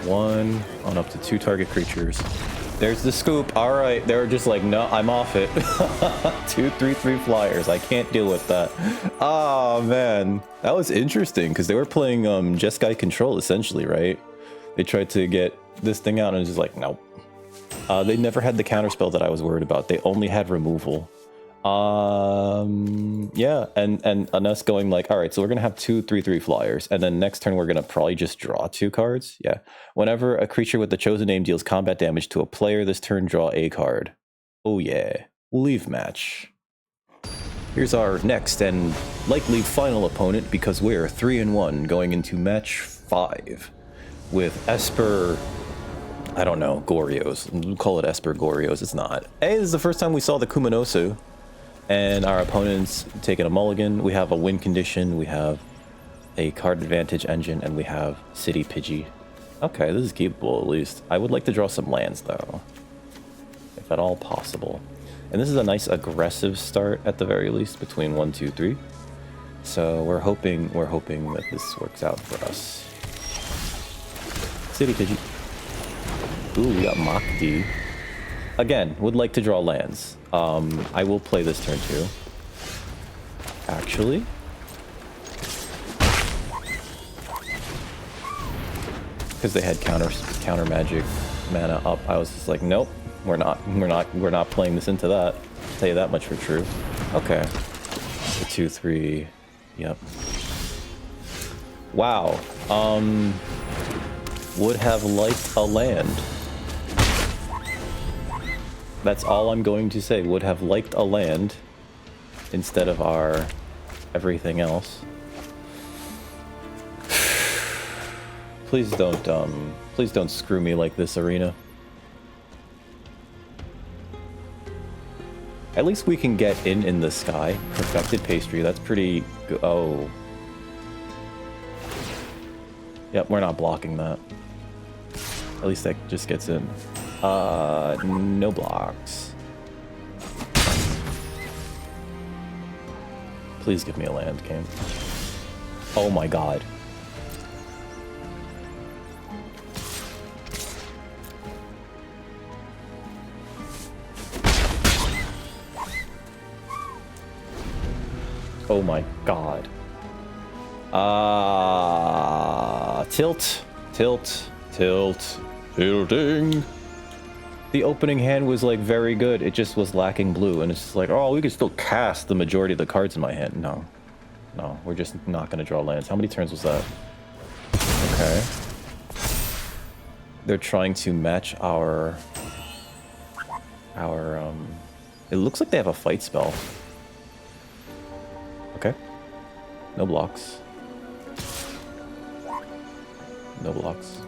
1 on up to 2 target creatures. There's the scoop. All right, they were just like, no, I'm off it. 2/3/3 flyers. I can't deal with that. Oh man, that was interesting because they were playing Jeskai Control essentially, right? They tried to get this thing out and it was just like, nope. They never had the counterspell that I was worried about. They only had removal. Yeah, and us going like, all right, so we're gonna have 2/3/3 flyers, and then next turn we're gonna probably just draw 2 cards. Yeah, whenever a creature with the chosen name deals combat damage to a player this turn, draw a card. Oh yeah, leave match. Here's our next and likely final opponent because we're 3-1 going into match 5 with Esper. I don't know, Gorios. We'll call it Esper Gorios. It's not. Hey, this is the first time we saw the Kumanosu. And our opponent's taking a mulligan. We have a win condition, we have a card advantage engine, and we have City Pidgey. Okay, this is keepable at least. I would like to draw some lands though, if at all possible. And this is a nice aggressive start at the very least, between 1, 2, 3. So we're hoping that this works out for us. City Pidgey. Ooh, we got Makdi. Again, would like to draw lands. I will play this turn too. Actually. Because they had counter magic mana up, I was just like, nope, we're not playing this into that. I'll tell you that much for true. Okay. The 2/3. Yep. Wow. Would have liked a land. That's all I'm going to say. Would have liked a land instead of our everything else. please don't screw me like this, Arena. At least we can get in the sky. Perfected pastry, that's pretty good. Oh. Yep, we're not blocking that. At least that just gets in. No blocks. Please give me a land game. Oh my god. Oh my god. Tilting. The opening hand was like very good. It just was lacking blue, and it's just like, oh, we could still cast the majority of the cards in my hand. No, we're just not gonna draw lands. How many turns was that? Okay. They're trying to match our. It looks like they have a fight spell. Okay. No blocks. No blocks.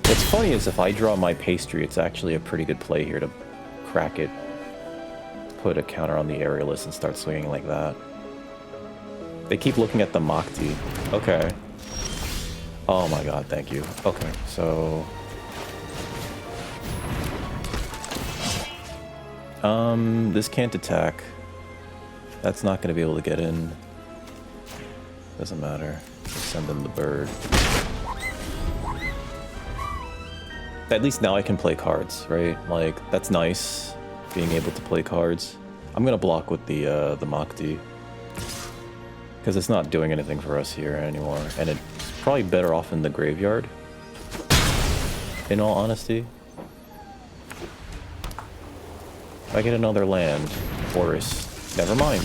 What's funny is if I draw my pastry, it's actually a pretty good play here to crack it, put a counter on the aerialist, and start swinging like that. They keep looking at the Makti. Okay. Oh my god, thank you. Okay, so... this can't attack. That's not going to be able to get in. Doesn't matter. Just send them the bird. At least now I can play cards, right? Like, that's nice, being able to play cards. I'm gonna block with the Makti, because it's not doing anything for us here anymore, and it's probably better off in the graveyard, in all honesty. If I get another land, Forest, never mind.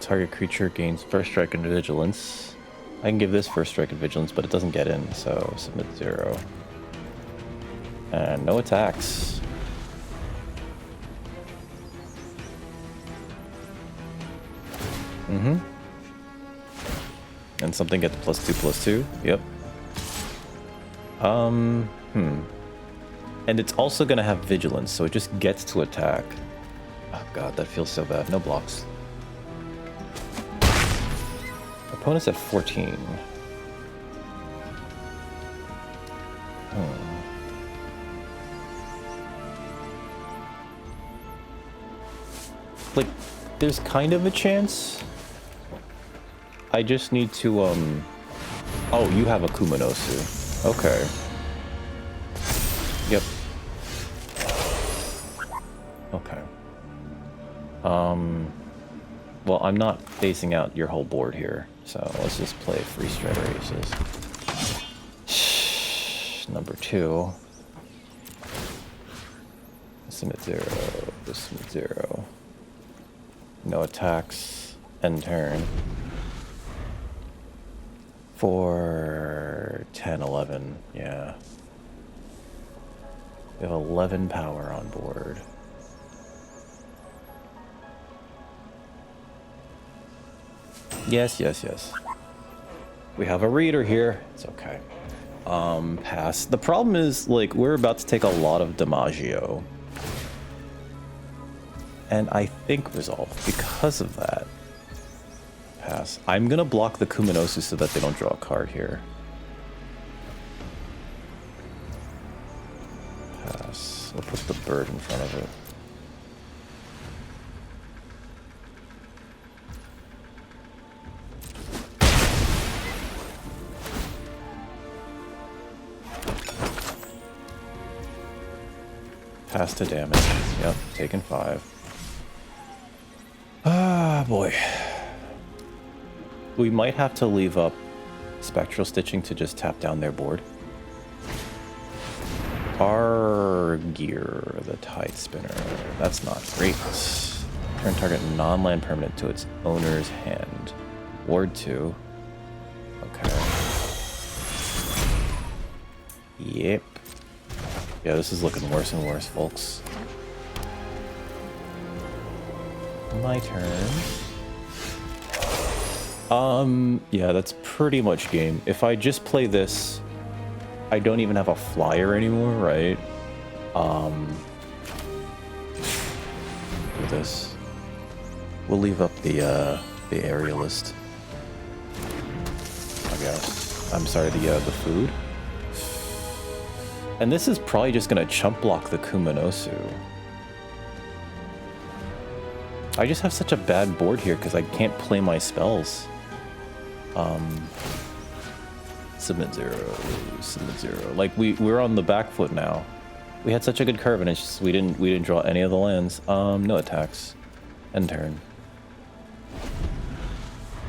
Target creature gains first strike and vigilance. I can give this first strike and vigilance, but it doesn't get in, so submit 0. And no attacks. And something gets +2/+2. Yep. And it's also gonna have vigilance, so it just gets to attack. Oh god, that feels so bad. No blocks. Opponent's at 14. Like, there's kind of a chance. I just need to, Oh, you have a Kumanosu. Okay. Yep. Okay. Well, I'm not phasing out your whole board here, so let's just play free strider aces. Number 2. Submit 0. Submit 0. No attacks. End turn. 4, 10, 11. Yeah. We have 11 power on board. Yes. We have a reader here. It's okay. Pass. The problem is, like, we're about to take a lot of DiMaggio. And I think resolve because of that. Pass. I'm gonna block the Kumanosu so that they don't draw a card here. Pass. We'll put the bird in front of it. Pass to damage. Yep, taken 5. Ah, boy. We might have to leave up Spectral Stitching to just tap down their board. Gear, the Tide Spinner. That's not great. Turn target non-land permanent to its owner's hand. Ward 2. Okay. Yep. Yeah, this is looking worse and worse, folks. My turn. Yeah, that's pretty much game. If I just play this, I don't even have a flyer anymore, right? Do this. We'll leave up the aerialist. I guess. I'm sorry, the food. And this is probably just gonna chump block the Kumanosu. I just have such a bad board here because I can't play my spells. Submit 0, submit 0. Like we're on the back foot now. We had such a good curve and it's just we didn't draw any of the lands. No attacks. End turn.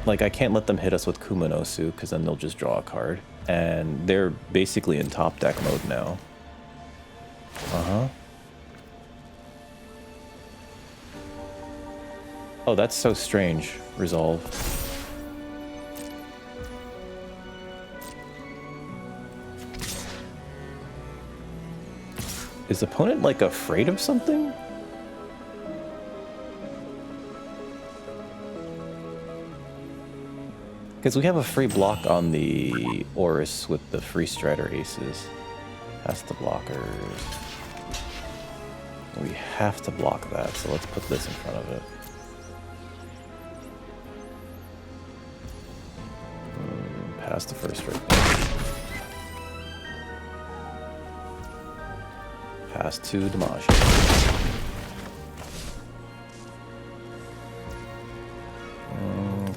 Like I can't let them hit us with Kumanosu because then they'll just draw a card. And they're basically in top deck mode now. Oh, that's so strange. Resolve. Is the opponent like afraid of something? Because we have a free block on the Oris with the free Strider Aces. That's the blockers. We have to block that, so let's put this in front of it. Pass the first strike. Pass to Damashi.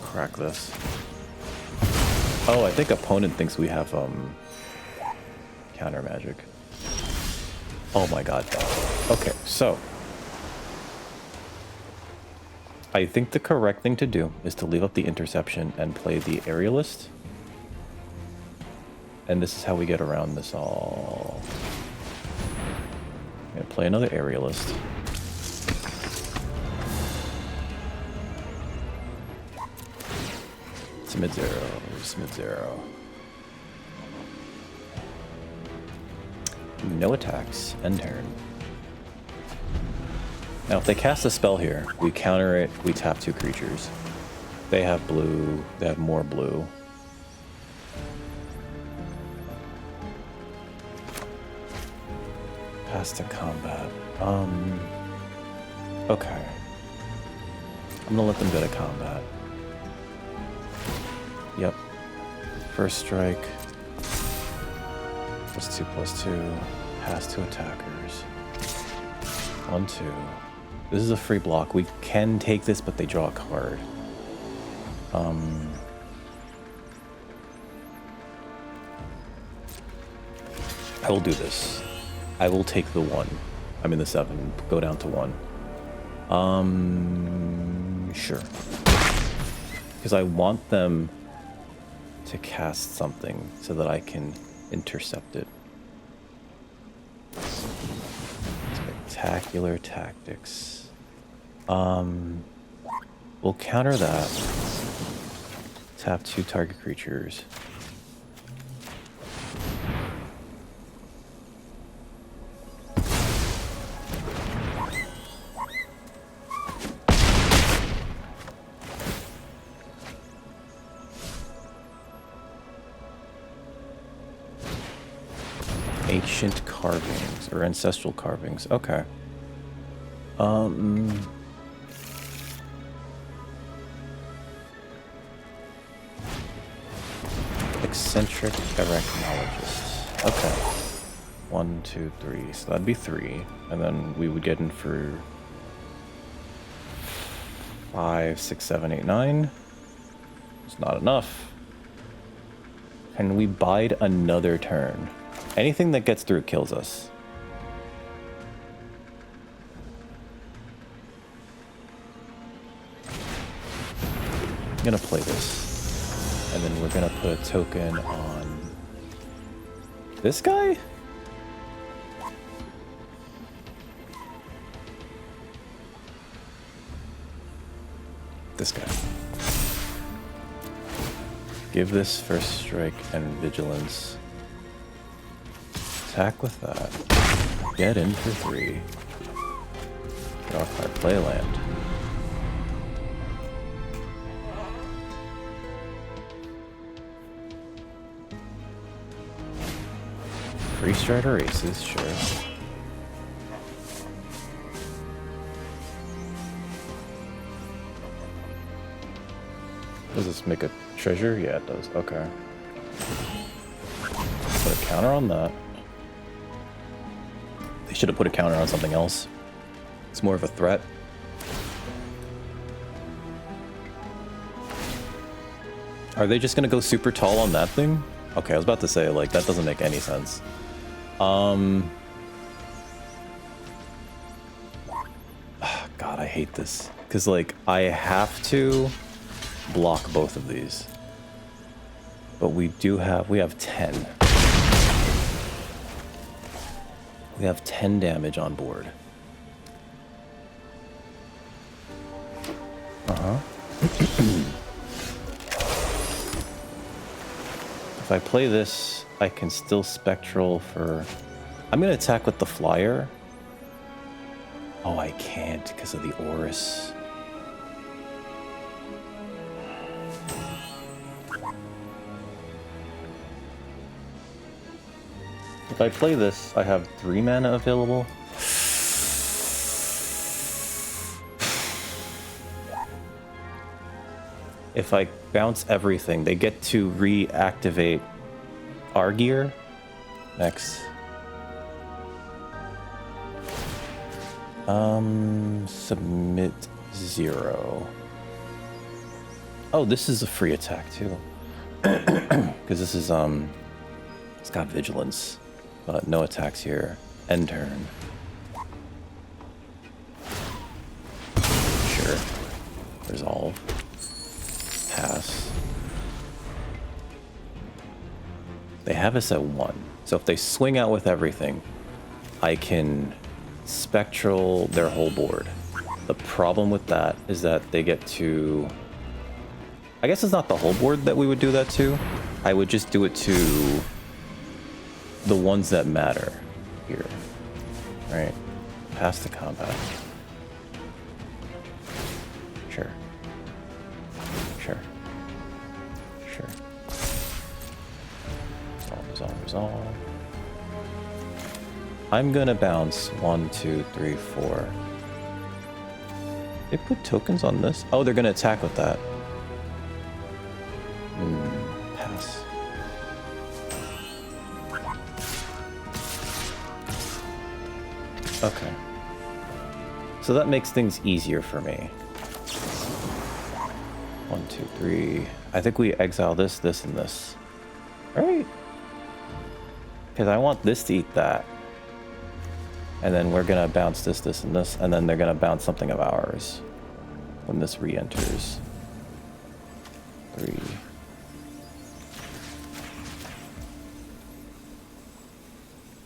Crack this. Oh, I think opponent thinks we have counter magic. Oh my god. Okay, so I think the correct thing to do is to leave up the interception and play the aerialist. And this is how we get around this all. I'm gonna play another aerialist. Submit 0, submit 0. No attacks, end turn. Now if they cast a spell here, we counter it, we tap 2 creatures. They have blue, they have more blue. Pass to combat. Okay. I'm gonna let them go to combat. Yep. First strike. +2/+2. Pass to attackers. 1/2. This is a free block. We can take this, but they draw a card. I will do this. I will take the 1. I mean the 7. Go down to 1. Sure. Because I want them to cast something so that I can intercept it. Spectacular tactics. We'll counter that. Tap 2 target creatures. Ancient carvings or ancestral carvings. Okay. Eccentric arachnologist. Okay. 1, 2, 3. So that'd be 3, and then we would get in for 5, 6, 7, 8, 9. It's not enough. Can we bide another turn? Anything that gets through kills us. I'm gonna play this. And then we're gonna put a token on this guy? This guy. Give this first strike and vigilance. Attack with that. Get in for 3. Get off my playland. Free Strider Aces, sure. Does this make a treasure? Yeah, it does. Okay. Put a counter on that. They should have put a counter on something else. It's more of a threat. Are they just gonna go super tall on that thing? Okay, I was about to say, like, that doesn't make any sense. God, I hate this. Because, like, I have to block both of these. But we have 10. We have 10 damage on board. If I play this, I can still Spectral for... I'm going to attack with the Flyer. Oh, I can't because of the Oris. If I play this, I have 3 mana available. If I bounce everything, they get to reactivate Argear next. Submit 0. Oh, this is a free attack too. Because this is it's got vigilance, but no attacks here. End turn. Sure. Resolve. Pass. They have us at 1. So if they swing out with everything, I can Spectral their whole board. The problem with that is that they get to... I guess it's not the whole board that we would do that to. I would just do it to the ones that matter here. Right? Pass the combat. Sure. Sure. Sure. Resolve. I'm gonna bounce 1, 2, 3, 4. They put tokens on this? Oh, they're gonna attack with that. Pass. Okay. So that makes things easier for me. 1, 2, 3. I think we exile this, this, and this. Right? Because I want this to eat that. And then we're gonna bounce this, this, and this, and then they're gonna bounce something of ours when this re-enters. 3.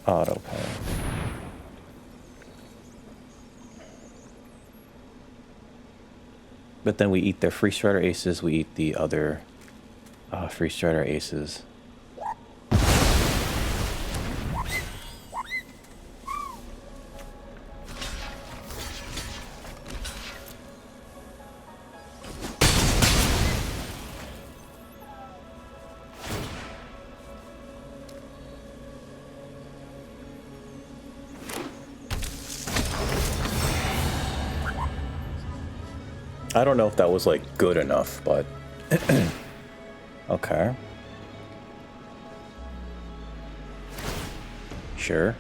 Auto pay. But then we eat their Free Strider Aces, we eat the other Free Strider Aces. I don't know if that was, like, good enough, but... Okay. Sure.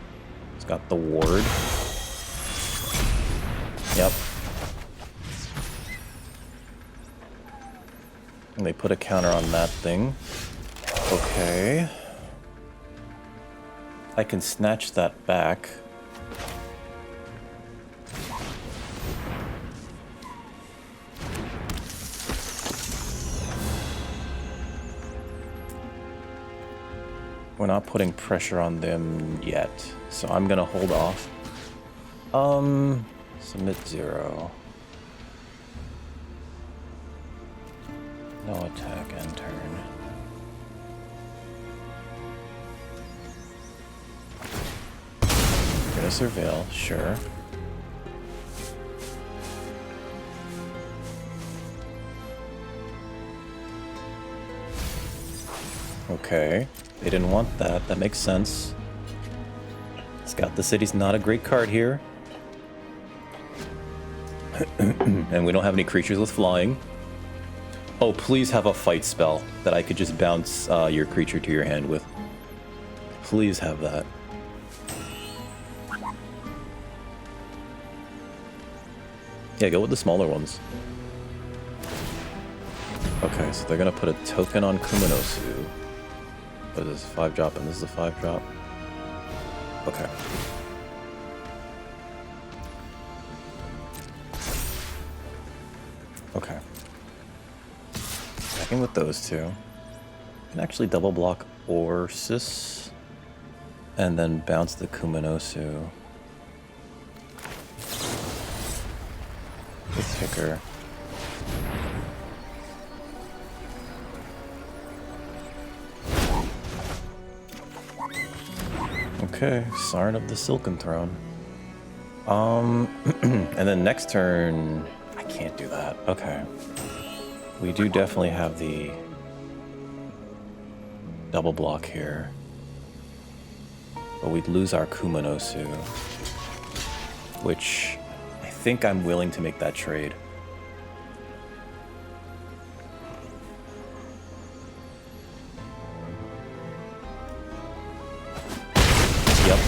It's got the ward. Yep. And they put a counter on that thing. Okay. I can snatch that back. We're not putting pressure on them yet, so I'm gonna hold off. Submit 0. No attack, end turn. gonna surveil, sure. Okay, they didn't want that. That makes sense. Scout the City's not a great card here. And we don't have any creatures with flying. Oh, please have a fight spell that I could just bounce your creature to your hand with. Please have that. Yeah, go with the smaller ones. Okay, so they're gonna put a token on Kuminosu. What is this, 5-drop, and this is a 5-drop? Okay. Okay. Checking with those two. Can actually double block Orsis. And then bounce the Kuminosu. With Ticker. Okay, Sarn of the Silken Throne. And then next turn, I can't do that. Okay. We do definitely have the double block here. But we'd lose our Kuminosu, which I think I'm willing to make that trade. Yep.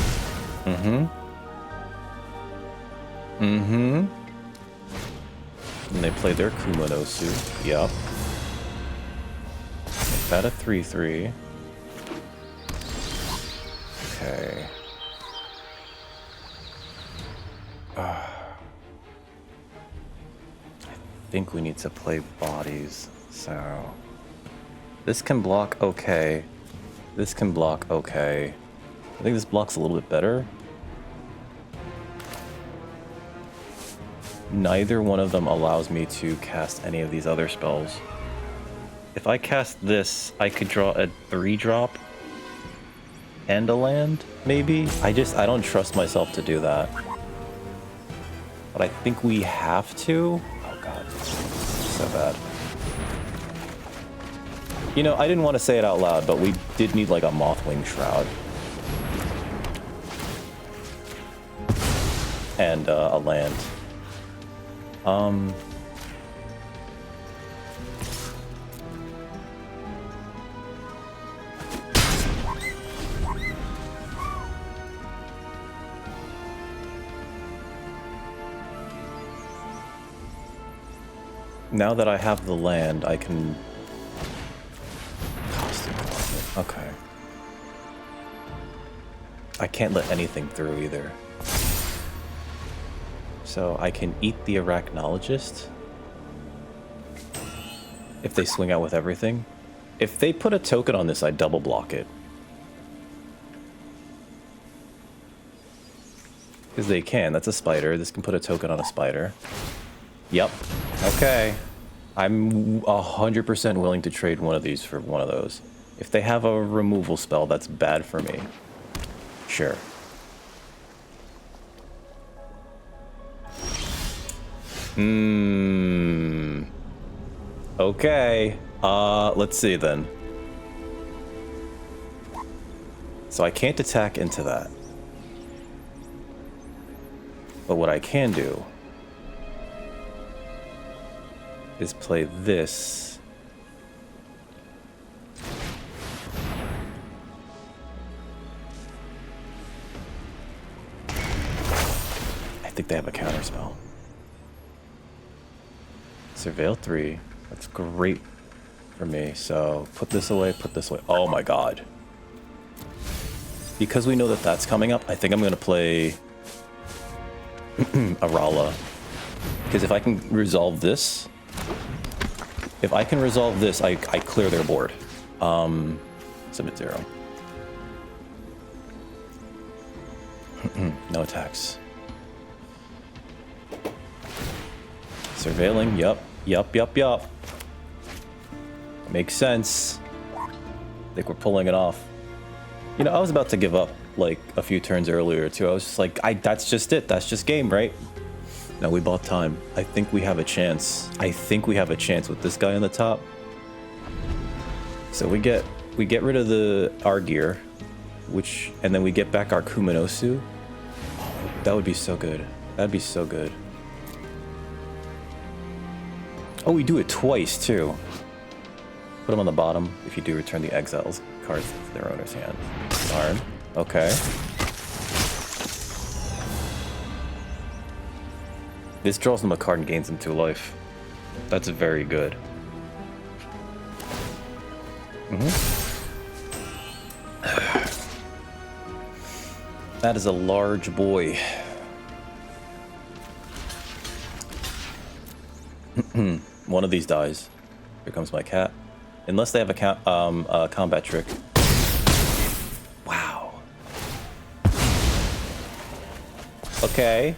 And they play their Kuminosu. Yep. Make that a 3/3. Okay. I think we need to play bodies, so... This can block okay. This can block okay. I think this blocks a little bit better. Neither one of them allows me to cast any of these other spells. If I cast this, I could draw a 3-drop and a land, maybe? I don't trust myself to do that. But I think we have to. Oh god, so bad. You know, I didn't want to say it out loud, but we did need like a Mothwing Shroud. And a land. Now that I have the land, I can... Okay. I can't let anything through either. So I can eat the Arachnologist if they swing out with everything. If they put a token on this, I double block it. Because they can. That's a spider. This can put a token on a spider. Yep. Okay. I'm 100% willing to trade one of these for one of those. If they have a removal spell, that's bad for me. Sure. Okay. Let's see then. So I can't attack into that. But what I can do is play this. I think they have a counterspell. Surveil 3. That's great for me. So put this away, put this away. Oh my god. Because we know that that's coming up, I think I'm going to play Arala. Because if I can resolve this, I clear their board. Submit 0. No attacks. Surveilling, yup. Makes sense. I think we're pulling it off. You know, I was about to give up like a few turns earlier too. I was just like, that's just it. That's just game, right? No, we bought time. I think we have a chance. I think we have a chance with this guy on the top. So we get rid of the Argeir, and then we get back our Kuminosu. Oh, that would be so good. That'd be so good. Oh, we do it twice too. Put them on the bottom if you do return the exiles cards to their owner's hand. Darn. Okay. This draws them a card and gains them 2 life. That's very good. That is a large boy. One of these dies. Here comes my cat. Unless they have a combat trick. Wow. Okay.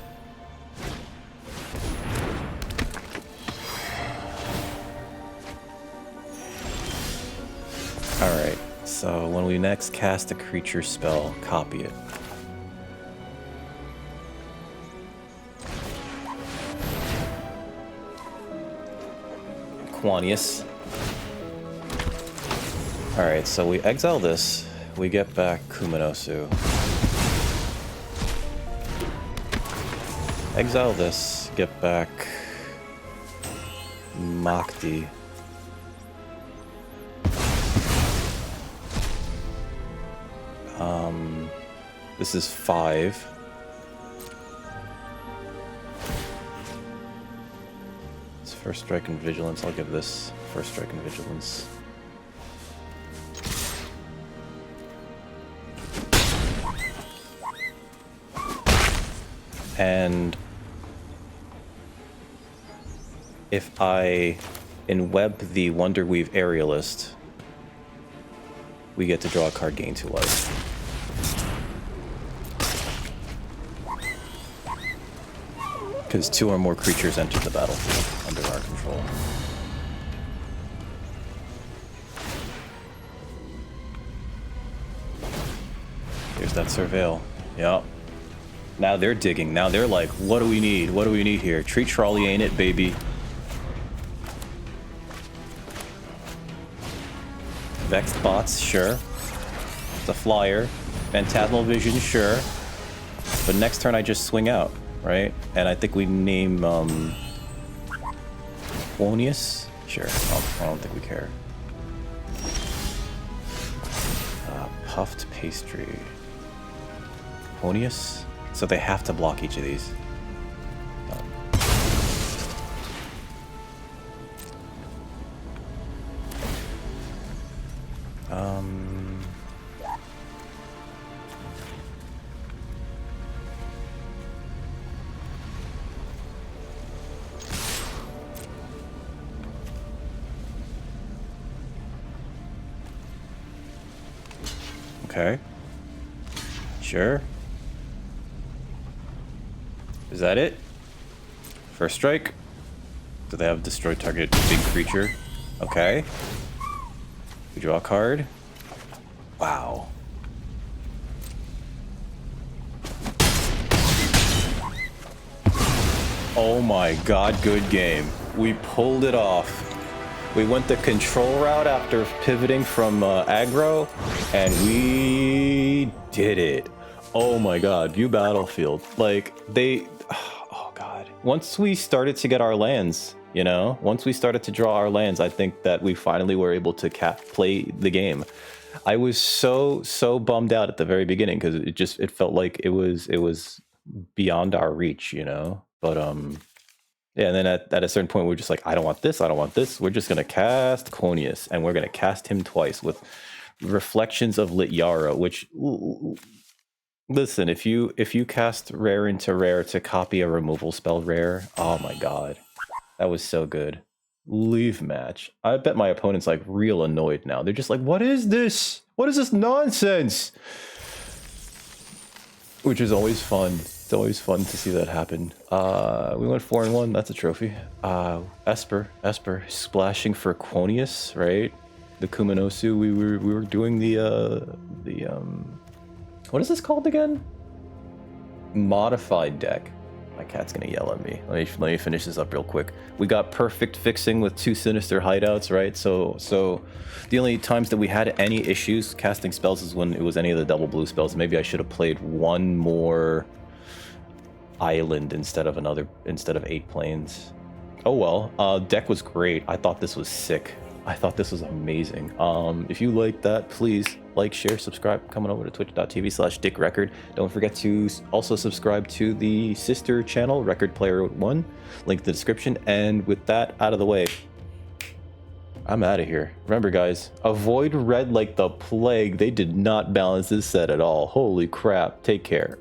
Alright, so when we next cast a creature spell, copy it. Quanius. Alright, so we exile this, we get back Kuminosu. Exile this, get back Makti. This is 5. It's first strike and vigilance. I'll give this first strike and vigilance. And if I enweb the Wonderweave Aerialist, we get to draw a card, gain 2 life. Because 2 or more creatures enter the battlefield under our control. Here's that Surveil. Yep. Now they're digging. Now they're like, what do we need? What do we need here? Treat Trolley, ain't it, baby? Vexed Bots, sure. It's a flyer. Phantasmal Vision, sure. But next turn I just swing out, right? And I think we name Quonius? Sure. I don't think we care. Puffed Pastry. Quonius? So they have to block each of these. Okay. Sure. Is that it? First strike? Do they have destroy target big creature? Okay. We draw a card. Wow. Oh my god, good game. We pulled it off. We went the control route after pivoting from aggro, and we did it. Oh my god, view battlefield. Like, oh god. Once we started to get our lands, you know, once we started to draw our lands, I think that we finally were able to play the game. I was so bummed out at the very beginning because it felt like it was beyond our reach, you know. But yeah, and then at a certain point, we're just like, I don't want this, I don't want this. We're just gonna cast Quonius, and we're gonna cast him twice with Reflections of Lityara, which, listen, if you cast rare into rare to copy a removal spell rare, oh my god, that was so good. Leave match. I bet my opponent's like real annoyed now. They're just like, what is this? What is this nonsense? Which is always fun. It's always fun to see that happen. We went 4-1. That's a trophy. Esper splashing for Quonius, right? The Kuminosu. We were doing the What is this called again? Modified deck. My cat's gonna yell at me. Let me finish this up real quick. We got perfect fixing with 2 sinister hideouts, right? So the only times that we had any issues casting spells is when it was any of the double blue spells. Maybe I should have played one more island instead of 8 planes. Oh well. Deck was great. I thought this was sick. I thought this was amazing. If you like that, please like, share, subscribe. Coming over to twitch.tv/dickrecord. Don't forget to also subscribe to the sister channel, Record Player 1. Link in the description. And with that out of the way, I'm out of here. Remember, guys, avoid red like the plague. They did not balance this set at all. Holy crap. Take care.